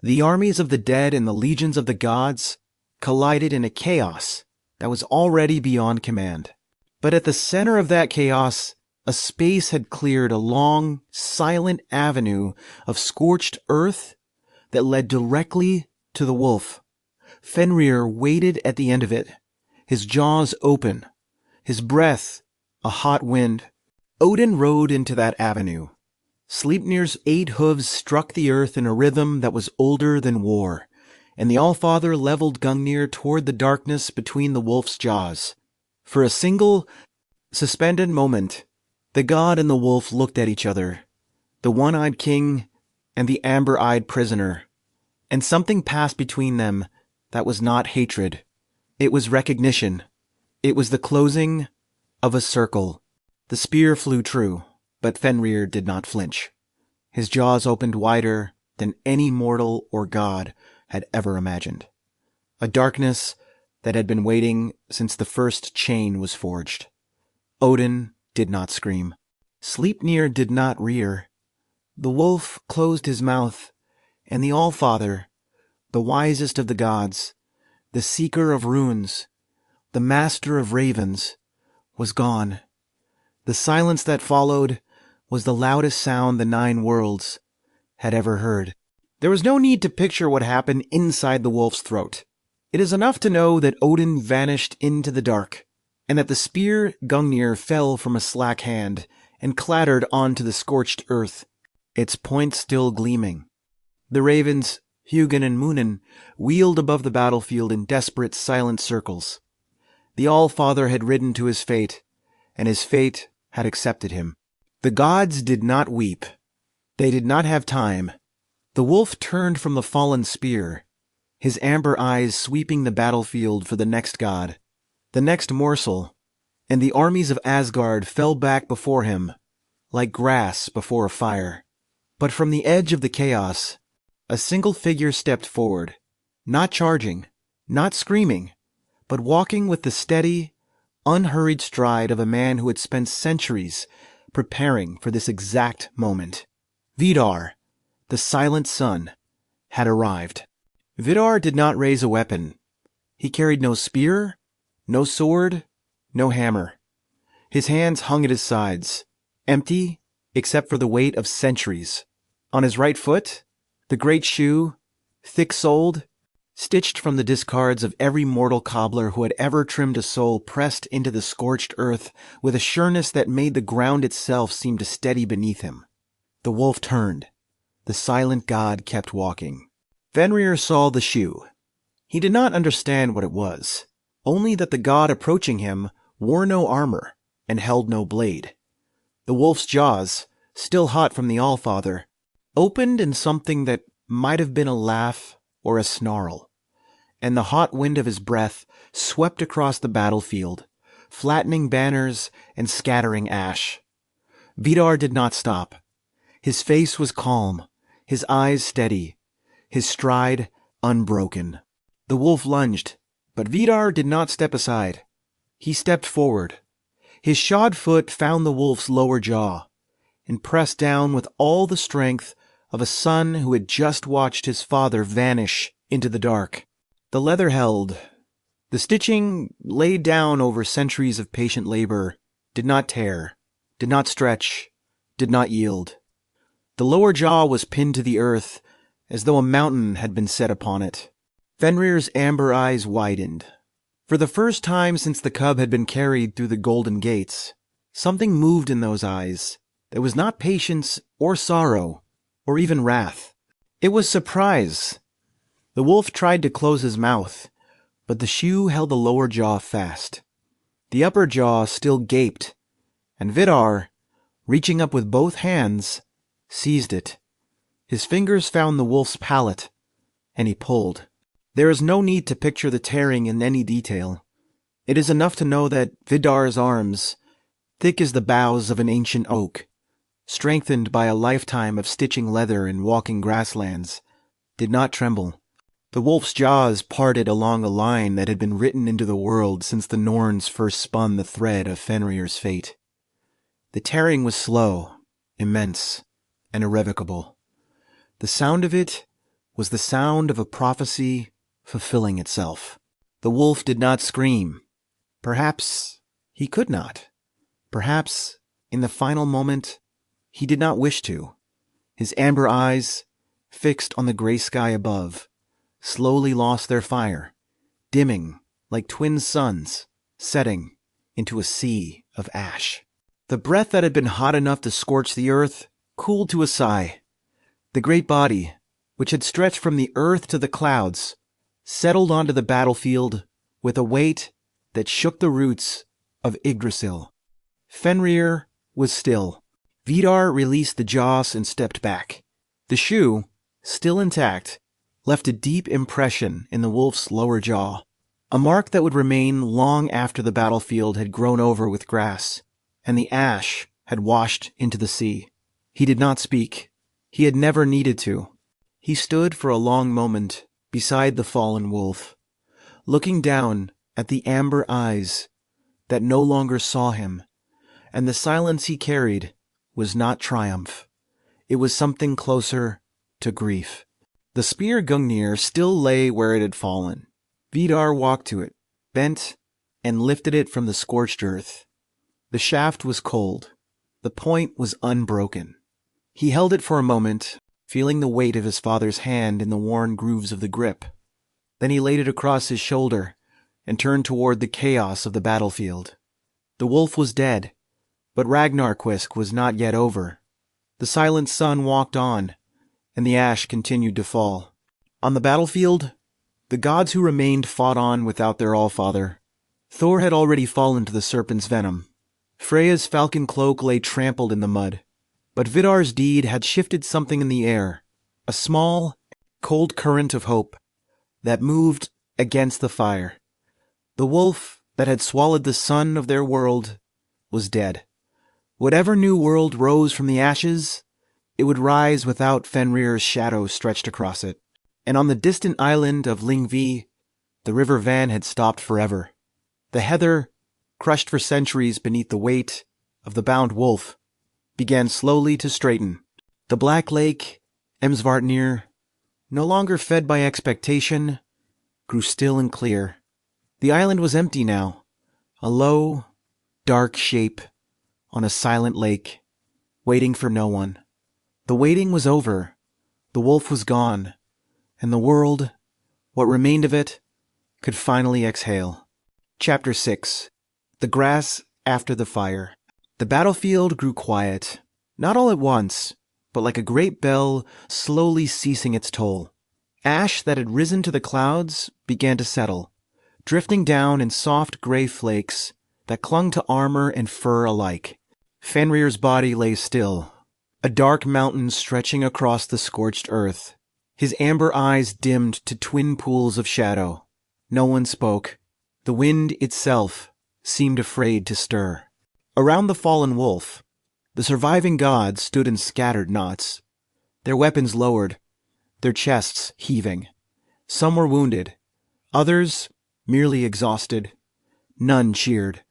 The armies of the dead and the legions of the gods collided in a chaos that was already beyond command. But at the center of that chaos, a space had cleared a long, silent avenue of scorched earth that led directly to the wolf. Fenrir waited at the end of it, his jaws open, his breath a hot wind. Odin rode into that avenue. Sleipnir's 8 hooves struck the earth in a rhythm that was older than war, and the Allfather leveled Gungnir toward the darkness between the wolf's jaws. For a single, suspended moment, the god and the wolf looked at each other, the one-eyed king and the amber-eyed prisoner, and something passed between them that was not hatred. It was recognition. It was the closing of a circle. The spear flew true, but Fenrir did not flinch. His jaws opened wider than any mortal or god had ever imagined. A darkness that had been waiting since the first chain was forged. Odin did not scream. Sleipnir did not rear. The wolf closed his mouth, and the Allfather, the wisest of the gods, the seeker of runes, the master of ravens, was gone. The silence that followed was the loudest sound the 9 worlds had ever heard. There was no need to picture what happened inside the wolf's throat. It is enough to know that Odin vanished into the dark, and that the spear Gungnir fell from a slack hand and clattered onto the scorched earth, its point still gleaming. The ravens, Hugin and Munin, wheeled above the battlefield in desperate silent circles. The Allfather had ridden to his fate, and his fate had accepted him. The gods did not weep. They did not have time. The wolf turned from the fallen spear, his amber eyes sweeping the battlefield for the next god, the next morsel, and the armies of Asgard fell back before him, like grass before a fire. But from the edge of the chaos, a single figure stepped forward, not charging, not screaming, but walking with the steady, unhurried stride of a man who had spent centuries preparing for this exact moment. Vidar, the silent sun, had arrived. Vidar did not raise a weapon. He carried no spear, no sword, no hammer. His hands hung at his sides, empty except for the weight of centuries. On his right foot, the great shoe, thick-soled, stitched from the discards of every mortal cobbler who had ever trimmed a sole pressed into the scorched earth with a sureness that made the ground itself seem to steady beneath him. The wolf turned. The silent god kept walking. Fenrir saw the shoe. He did not understand what it was, only that the god approaching him wore no armor and held no blade. The wolf's jaws, still hot from the Allfather, opened in something that might have been a laugh or a snarl, and the hot wind of his breath swept across the battlefield, flattening banners and scattering ash. Vidar did not stop. His face was calm, his eyes steady, his stride unbroken. The wolf lunged, but Vidar did not step aside. He stepped forward. His shod foot found the wolf's lower jaw, and pressed down with all the strength of a son who had just watched his father vanish into the dark. The leather held. The stitching, laid down over centuries of patient labor, did not tear, did not stretch, did not yield. The lower jaw was pinned to the earth, as though a mountain had been set upon it. Fenrir's amber eyes widened. For the first time since the cub had been carried through the golden gates, something moved in those eyes that was not patience or sorrow, or even wrath. It was surprise. The wolf tried to close his mouth, but the shoe held the lower jaw fast. The upper jaw still gaped, and Vidar, reaching up with both hands, seized it. His fingers found the wolf's palate, and he pulled. There is no need to picture the tearing in any detail. It is enough to know that Vidar's arms, thick as the boughs of an ancient oak, strengthened by a lifetime of stitching leather in walking grasslands, did not tremble. The wolf's jaws parted along a line that had been written into the world since the Norns first spun the thread of Fenrir's fate. The tearing was slow, immense, and irrevocable. The sound of it was the sound of a prophecy fulfilling itself. The wolf did not scream. Perhaps he could not. Perhaps, in the final moment, he did not wish to. His amber eyes, fixed on the gray sky above, slowly lost their fire, dimming like twin suns, setting into a sea of ash. The breath that had been hot enough to scorch the earth cooled to a sigh. The great body, which had stretched from the earth to the clouds, settled onto the battlefield with a weight that shook the roots of Yggdrasil. Fenrir was still. Vidar released the jaws and stepped back. The shoe, still intact, left a deep impression in the wolf's lower jaw, a mark that would remain long after the battlefield had grown over with grass, and the ash had washed into the sea. He did not speak. He had never needed to. He stood for a long moment beside the fallen wolf, looking down at the amber eyes that no longer saw him, and the silence he carried was not triumph. It was something closer to grief. The spear Gungnir still lay where it had fallen. Vidar walked to it, bent, and lifted it from the scorched earth. The shaft was cold. The point was unbroken. He held it for a moment, feeling the weight of his father's hand in the worn grooves of the grip. Then he laid it across his shoulder and turned toward the chaos of the battlefield. The wolf was dead, but Ragnarök was not yet over. The silent sun walked on, and the ash continued to fall. On the battlefield, the gods who remained fought on without their allfather. Thor had already fallen to the serpent's venom. Freya's falcon cloak lay trampled in the mud. But Vidar's deed had shifted something in the air, a small, cold current of hope that moved against the fire. The wolf that had swallowed the sun of their world was dead. Whatever new world rose from the ashes, it would rise without Fenrir's shadow stretched across it. And on the distant island of Lyngvi, the river Van had stopped forever. The heather, crushed for centuries beneath the weight of the bound wolf, began slowly to straighten. The black lake, Emsvartnir, no longer fed by expectation, grew still and clear. The island was empty now, a low, dark shape on a silent lake, waiting for no one. The waiting was over. The wolf was gone, and the world, what remained of it, could finally exhale. Chapter 6. The Grass After the Fire. The battlefield grew quiet, not all at once, but like a great bell slowly ceasing its toll. Ash that had risen to the clouds began to settle, drifting down in soft gray flakes that clung to armor and fur alike. Fenrir's body lay still, a dark mountain stretching across the scorched earth. His amber eyes dimmed to twin pools of shadow. No one spoke. The wind itself seemed afraid to stir. Around the fallen wolf, the surviving gods stood in scattered knots, their weapons lowered, their chests heaving. Some were wounded, others merely exhausted. None cheered.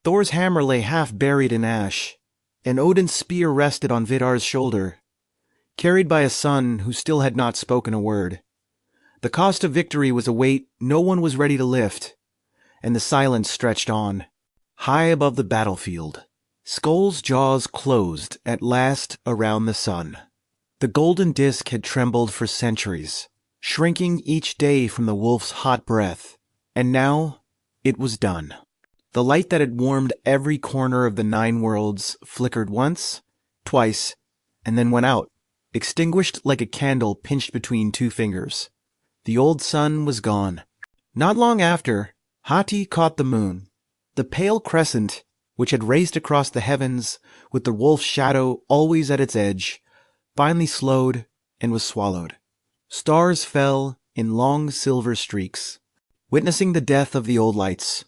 Thor's hammer lay half buried in ash, and Odin's spear rested on Vidar's shoulder, carried by a son who still had not spoken a word. The cost of victory was a weight no one was ready to lift, and the silence stretched on. High above the battlefield, Skull's jaws closed at last around the sun. The golden disk had trembled for centuries, shrinking each day from the wolf's hot breath, and now it was done. The light that had warmed every corner of the 9 worlds flickered once, twice, and then went out, extinguished like a candle pinched between 2 fingers. The old sun was gone. Not long after, Hati caught the moon. The pale crescent, which had raced across the heavens with the wolf's shadow always at its edge, finally slowed and was swallowed. Stars fell in long silver streaks, witnessing the death of the old lights,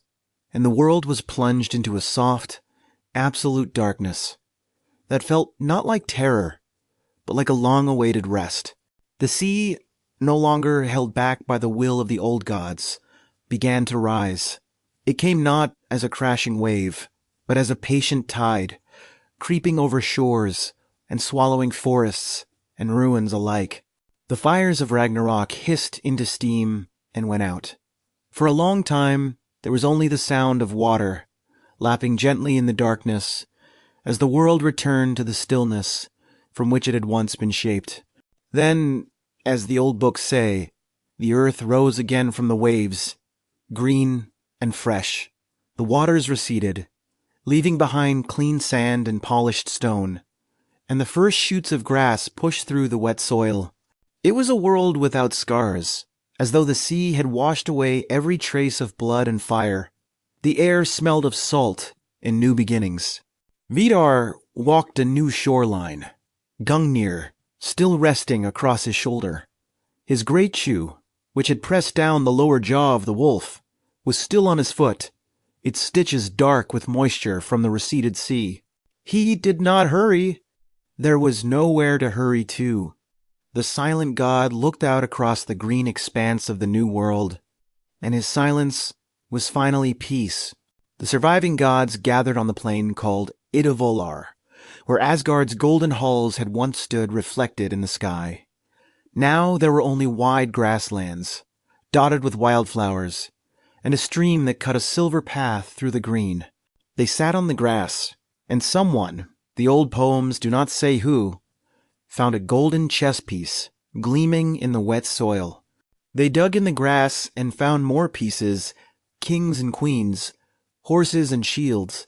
and the world was plunged into a soft, absolute darkness that felt not like terror, but like a long-awaited rest. The sea, no longer held back by the will of the old gods, began to rise. It came not as a crashing wave, but as a patient tide, creeping over shores and swallowing forests and ruins alike. The fires of Ragnarök hissed into steam and went out. For a long time, there was only the sound of water, lapping gently in the darkness, as the world returned to the stillness from which it had once been shaped. Then, as the old books say, the earth rose again from the waves, green and fresh. The waters receded, leaving behind clean sand and polished stone, and the first shoots of grass pushed through the wet soil. It was a world without scars, as though the sea had washed away every trace of blood and fire. The air smelled of salt and new beginnings. Vidar walked a new shoreline, Gungnir still resting across his shoulder. His great shoe, which had pressed down the lower jaw of the wolf, was still on his foot, its stitches dark with moisture from the receded sea. He did not hurry. There was nowhere to hurry to. The silent god looked out across the green expanse of the new world, and his silence was finally peace. The surviving gods gathered on the plain called Idavolar, where Asgard's golden halls had once stood reflected in the sky. Now there were only wide grasslands, dotted with wildflowers, and a stream that cut a silver path through the green. They sat on the grass, and someone, the old poems do not say who, found a golden chess piece gleaming in the wet soil. They dug in the grass and found more pieces, kings and queens, horses and shields,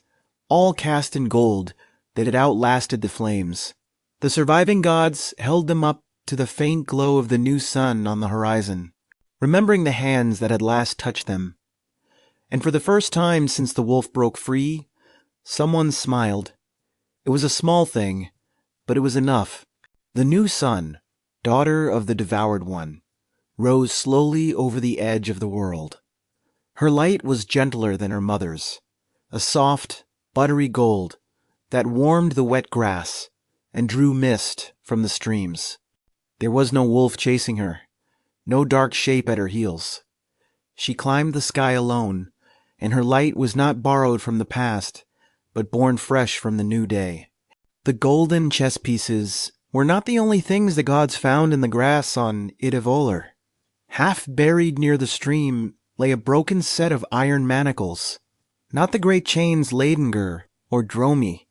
all cast in gold that had outlasted the flames. The surviving gods held them up to the faint glow of the new sun on the horizon, remembering the hands that had last touched them. And for the first time since the wolf broke free, someone smiled. It was a small thing, but it was enough. The new sun, daughter of the devoured one, rose slowly over the edge of the world. Her light was gentler than her mother's, a soft, buttery gold that warmed the wet grass and drew mist from the streams. There was no wolf chasing her, no dark shape at her heels. She climbed the sky alone, and her light was not borrowed from the past, but born fresh from the new day. The golden chess pieces were not the only things the gods found in the grass on Idavolar. Half buried near the stream lay a broken set of iron manacles, not the great chains Leidengr or Dromi,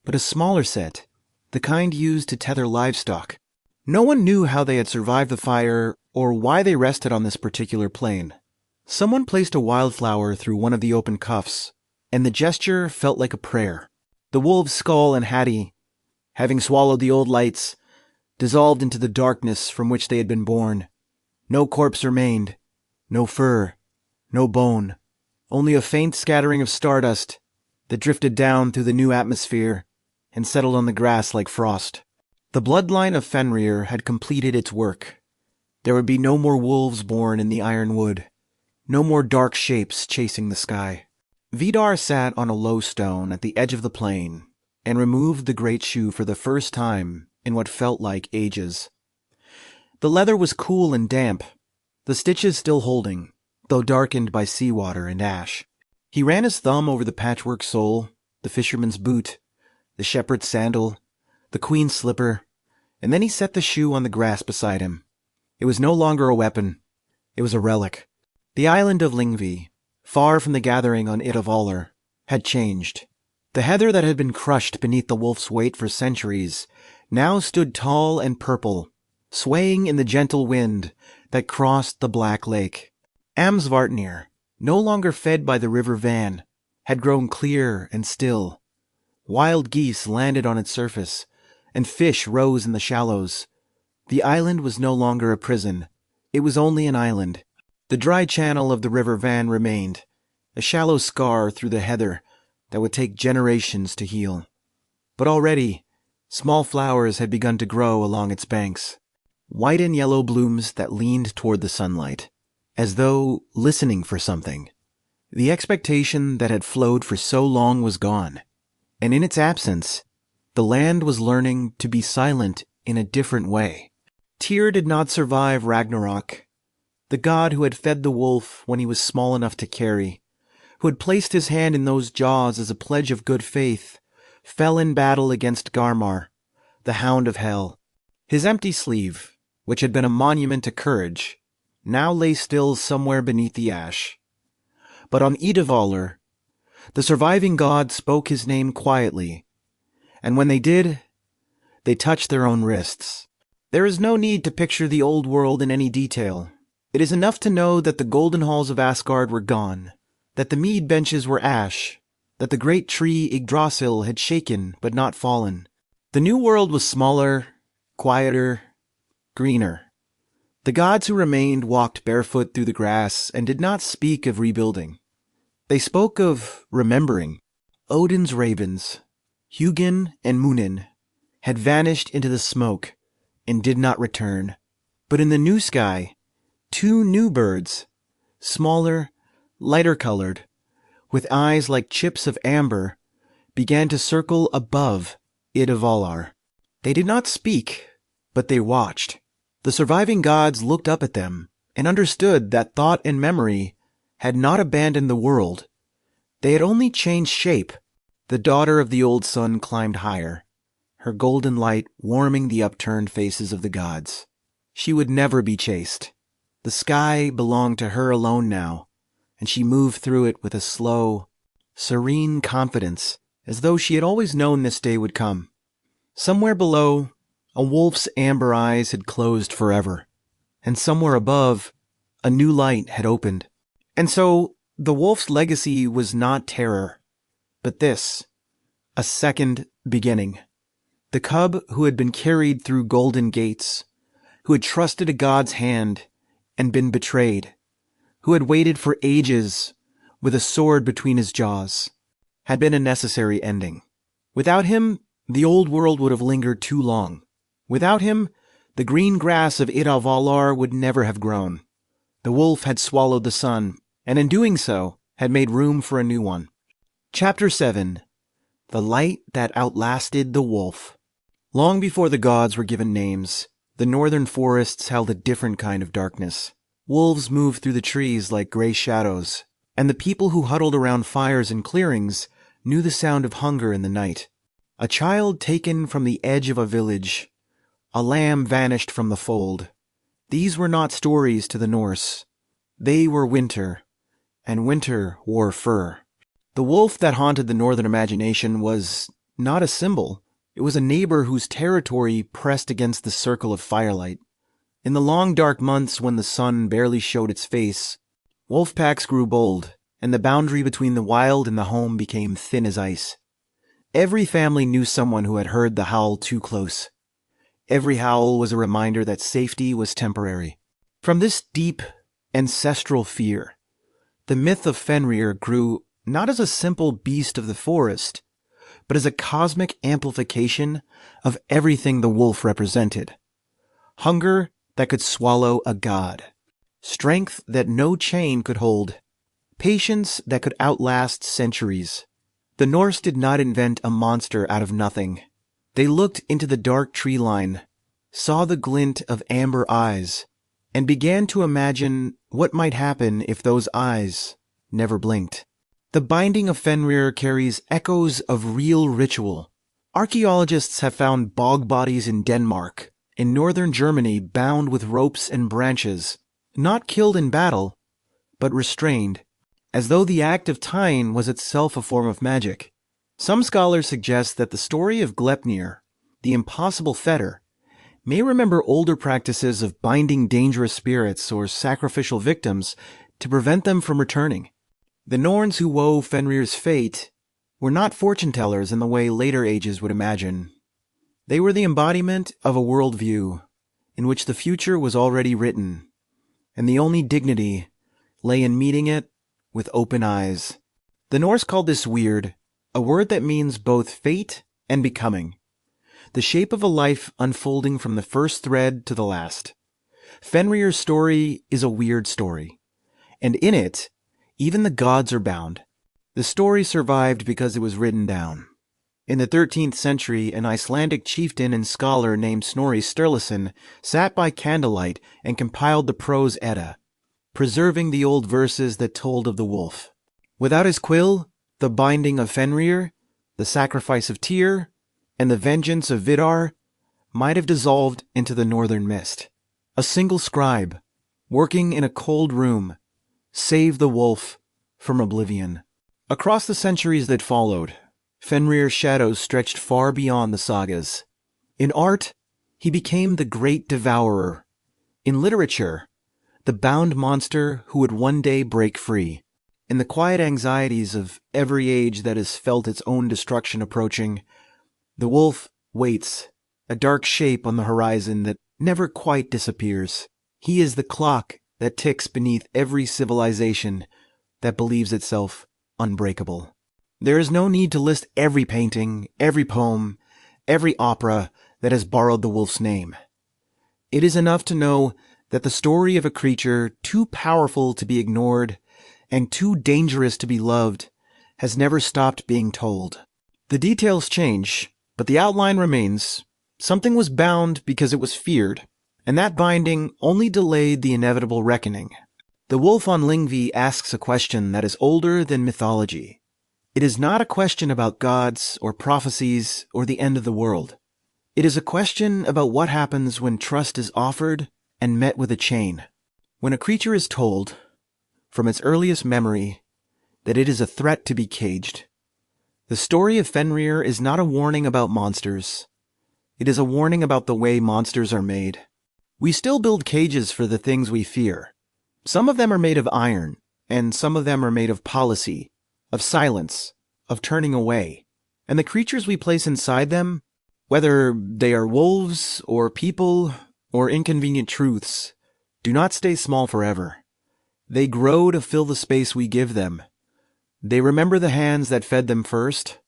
but a smaller set, the kind used to tether livestock. No one knew how they had survived the fire or why they rested on this particular plain. Someone placed a wildflower through one of the open cuffs, and the gesture felt like a prayer. The wolves Skull and Hati, having swallowed the old lights, dissolved into the darkness from which they had been born. No corpse remained, no fur, no bone, only a faint scattering of stardust that drifted down through the new atmosphere and settled on the grass like frost. The bloodline of Fenrir had completed its work. There would be no more wolves born in the iron wood, no more dark shapes chasing the sky. Vidar sat on a low stone at the edge of the plain and removed the great shoe for the first time in what felt like ages. The leather was cool and damp, the stitches still holding, though darkened by seawater and ash. He ran his thumb over the patchwork sole, the fisherman's boot, the shepherd's sandal, the queen's slipper, and then he set the shoe on the grass beside him. It was no longer a weapon. It was a relic. The island of Lyngvi, far from the gathering on Idavolar, had changed. The heather that had been crushed beneath the wolf's weight for centuries now stood tall and purple, swaying in the gentle wind that crossed the black lake. Amsvartnir, no longer fed by the river Van, had grown clear and still. Wild geese landed on its surface, and fish rose in the shallows. The island was no longer a prison. It was only an island. The dry channel of the River Van remained, a shallow scar through the heather that would take generations to heal. But already, small flowers had begun to grow along its banks, white and yellow blooms that leaned toward the sunlight, as though listening for something. The expectation that had flowed for so long was gone, and in its absence, the land was learning to be silent in a different way. Tyr did not survive Ragnarök. The god who had fed the wolf when he was small enough to carry, who had placed his hand in those jaws as a pledge of good faith, fell in battle against Garmar, the hound of hell. His empty sleeve, which had been a monument to courage, now lay still somewhere beneath the ash. But on Idavollr, the surviving god spoke his name quietly, and when they did, they touched their own wrists. There is no need to picture the old world in any detail. It is enough to know that the golden halls of Asgard were gone, that the mead benches were ash, that the great tree Yggdrasil had shaken but not fallen. The new world was smaller, quieter, greener. The gods who remained walked barefoot through the grass and did not speak of rebuilding. They spoke of remembering. Odin's ravens, Hugin and Munin, had vanished into the smoke and did not return. But in the new sky, 2 new birds, smaller, lighter colored, with eyes like chips of amber, began to circle above Idavollr. They did not speak, but they watched. The surviving gods looked up at them and understood that thought and memory had not abandoned the world. They had only changed shape. The daughter of the old sun climbed higher, her golden light warming the upturned faces of the gods. She would never be chased. The sky belonged to her alone now, and she moved through it with a slow, serene confidence, as though she had always known this day would come. Somewhere below, a wolf's amber eyes had closed forever, and somewhere above, a new light had opened. And so, the wolf's legacy was not terror, but this, a second beginning. The cub who had been carried through golden gates, who had trusted a god's hand and been betrayed, who had waited for ages with a sword between his jaws, had been a necessary ending. Without him, the old world would have lingered too long. Without him, the green grass of Idavollr would never have grown. The wolf had swallowed the sun, and in doing so, had made room for a new one. Chapter 7. The Light That Outlasted the Wolf. Long before the gods were given names, the northern forests held a different kind of darkness. Wolves moved through the trees like gray shadows, and the people who huddled around fires and clearings knew the sound of hunger in the night. A child taken from the edge of a village, a lamb vanished from the fold. These were not stories to the Norse. They were winter, and winter wore fur. The wolf that haunted the northern imagination was not a symbol. It was a neighbor whose territory pressed against the circle of firelight. In the long dark months when the sun barely showed its face, wolf packs grew bold, and the boundary between the wild and the home became thin as ice. Every family knew someone who had heard the howl too close. Every howl was a reminder that safety was temporary. From this deep, ancestral fear, the myth of Fenrir grew not as a simple beast of the forest, but as a cosmic amplification of everything the wolf represented. Hunger that could swallow a god. Strength that no chain could hold. Patience that could outlast centuries. The Norse did not invent a monster out of nothing. They looked into the dark tree line, saw the glint of amber eyes, and began to imagine what might happen if those eyes never blinked. The binding of Fenrir carries echoes of real ritual. Archaeologists have found bog bodies in Denmark, in northern Germany bound with ropes and branches, not killed in battle, but restrained, as though the act of tying was itself a form of magic. Some scholars suggest that the story of Gleipnir, the impossible fetter, may remember older practices of binding dangerous spirits or sacrificial victims to prevent them from returning. The Norns who wove Fenrir's fate were not fortune-tellers in the way later ages would imagine. They were the embodiment of a worldview in which the future was already written, and the only dignity lay in meeting it with open eyes. The Norse called this weird, a word that means both fate and becoming, the shape of a life unfolding from the first thread to the last. Fenrir's story is a weird story, and in it, even the gods are bound. The story survived because it was written down. In the 13th century, an Icelandic chieftain and scholar named Snorri Sturluson sat by candlelight and compiled the prose Edda, preserving the old verses that told of the wolf. Without his quill, the binding of Fenrir, the sacrifice of Tyr, and the vengeance of Vidar might have dissolved into the northern mist. A single scribe, working in a cold room, saved the wolf from oblivion. Across the centuries that followed, Fenrir's shadows stretched far beyond the sagas. In art, he became the great devourer. In literature, the bound monster who would one day break free. In the quiet anxieties of every age that has felt its own destruction approaching, the wolf waits, a dark shape on the horizon that never quite disappears. He is the clock that ticks beneath every civilization that believes itself unbreakable. There is no need to list every painting, every poem, every opera that has borrowed the wolf's name. It is enough to know that the story of a creature too powerful to be ignored and too dangerous to be loved has never stopped being told. The details change, but the outline remains. Something was bound because it was feared, and that binding only delayed the inevitable reckoning. The wolf on Lyngvi asks a question that is older than mythology. It is not a question about gods or prophecies or the end of the world. It is a question about what happens when trust is offered and met with a chain. When a creature is told, from its earliest memory, that it is a threat to be caged. The story of Fenrir is not a warning about monsters. It is a warning about the way monsters are made. We still build cages for the things we fear. Some of them are made of iron, and some of them are made of policy, of silence, of turning away. And the creatures we place inside them, whether they are wolves or people or inconvenient truths, do not stay small forever. They grow to fill the space we give them. They remember the hands that fed them first,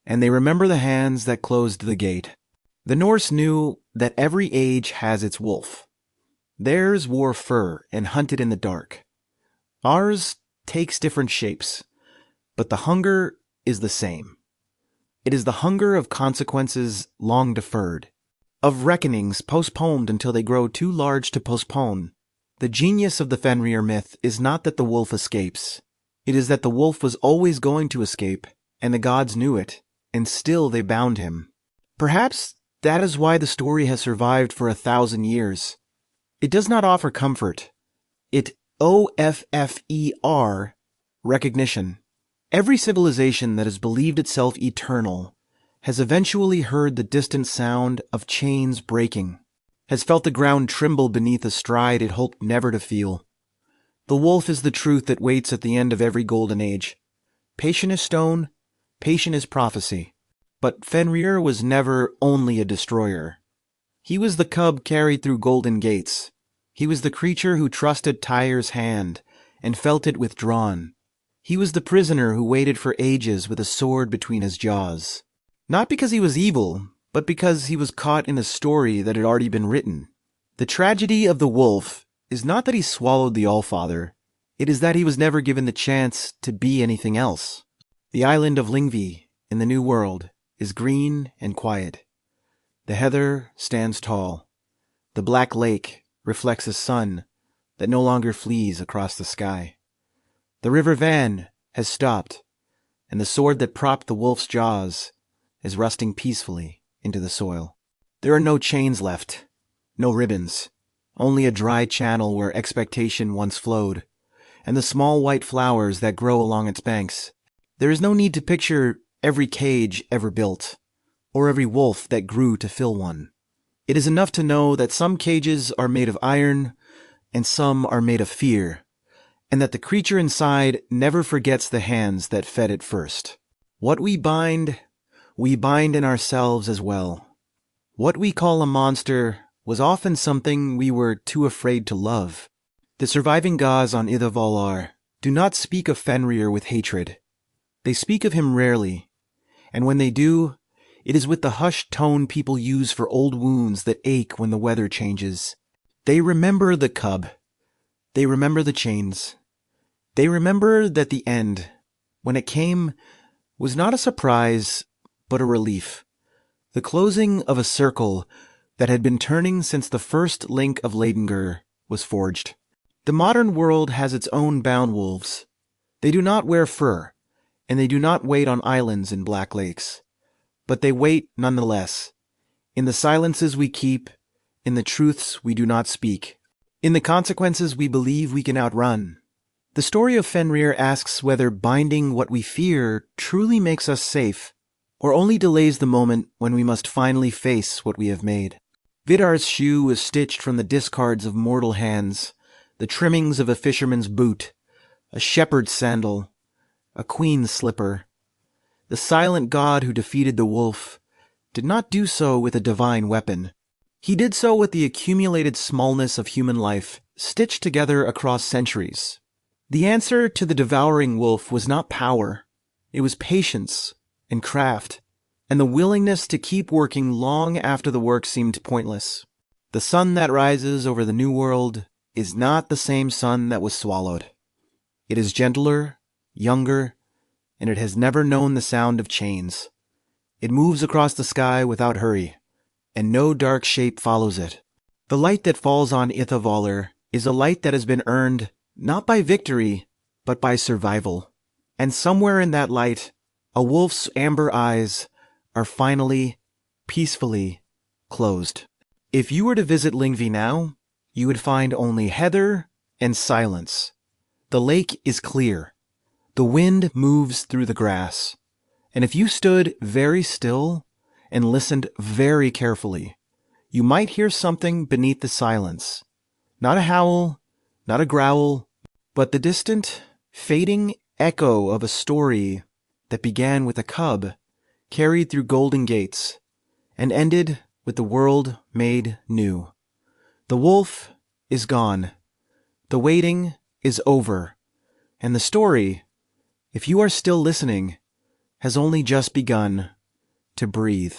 and they remember the hands that closed the gate. The Norse knew that every age has its wolf. Theirs wore fur and hunted in the dark. Ours takes different shapes, but the hunger is the same. It is the hunger of consequences long deferred, of reckonings postponed until they grow too large to postpone. The genius of the Fenrir myth is not that the wolf escapes. It is that the wolf was always going to escape, and the gods knew it, and still they bound him. Perhaps that is why the story has survived for 1,000 years. It does not offer comfort. It offer recognition. Every civilization that has believed itself eternal has eventually heard the distant sound of chains breaking, has felt the ground tremble beneath a stride it hoped never to feel. The wolf is the truth that waits at the end of every golden age. Patient as stone, patient as prophecy. But Fenrir was never only a destroyer. He was the cub carried through golden gates. He was the creature who trusted Tyr's hand and felt it withdrawn. He was the prisoner who waited for ages with a sword between his jaws. Not because he was evil, but because he was caught in a story that had already been written. The tragedy of the wolf is not that he swallowed the Allfather. It is that he was never given the chance to be anything else. The island of Lyngvi in the New World is green and quiet. The heather stands tall. The black lake reflects a sun that no longer flees across the sky. The river van has stopped, and the sword that propped the wolf's jaws is rusting peacefully into the soil. There are no chains left, no ribbons, only a dry channel where expectation once flowed, and the small white flowers that grow along its banks. There is no need to picture every cage ever built, or every wolf that grew to fill one. It is enough to know that some cages are made of iron, and some are made of fear, and that the creature inside never forgets the hands that fed it first. What we bind in ourselves as well. What we call a monster was often something we were too afraid to love. The surviving gods on Idavolar do not speak of Fenrir with hatred. They speak of him rarely, and when they do, it is with the hushed tone people use for old wounds that ache when the weather changes. They remember the cub. They remember the chains. They remember that the end, when it came, was not a surprise, but a relief. The closing of a circle that had been turning since the first link of Leidengr was forged. The modern world has its own bound wolves. They do not wear fur, and they do not wait on islands in black lakes. But they wait nonetheless, in the silences we keep, in the truths we do not speak, in the consequences we believe we can outrun. The story of Fenrir asks whether binding what we fear truly makes us safe, or only delays the moment when we must finally face what we have made. Vidar's shoe is stitched from the discards of mortal hands, the trimmings of a fisherman's boot, a shepherd's sandal, a queen's slipper. The silent god who defeated the wolf did not do so with a divine weapon. He did so with the accumulated smallness of human life, stitched together across centuries. The answer to the devouring wolf was not power. It was patience and craft, and the willingness to keep working long after the work seemed pointless. The sun that rises over the new world is not the same sun that was swallowed. It is gentler, younger, and it has never known the sound of chains. It moves across the sky without hurry, and no dark shape follows it. The light that falls on Idavolar is a light that has been earned not by victory, but by survival. And somewhere in that light, a wolf's amber eyes are finally, peacefully closed. If you were to visit Lyngvi now, you would find only heather and silence. The lake is clear. The wind moves through the grass. And if you stood very still and listened very carefully, you might hear something beneath the silence. Not a howl, not a growl, but the distant, fading echo of a story that began with a cub carried through golden gates and ended with the world made new. The wolf is gone. The waiting is over. And the story, if you are still listening, has only just begun to breathe.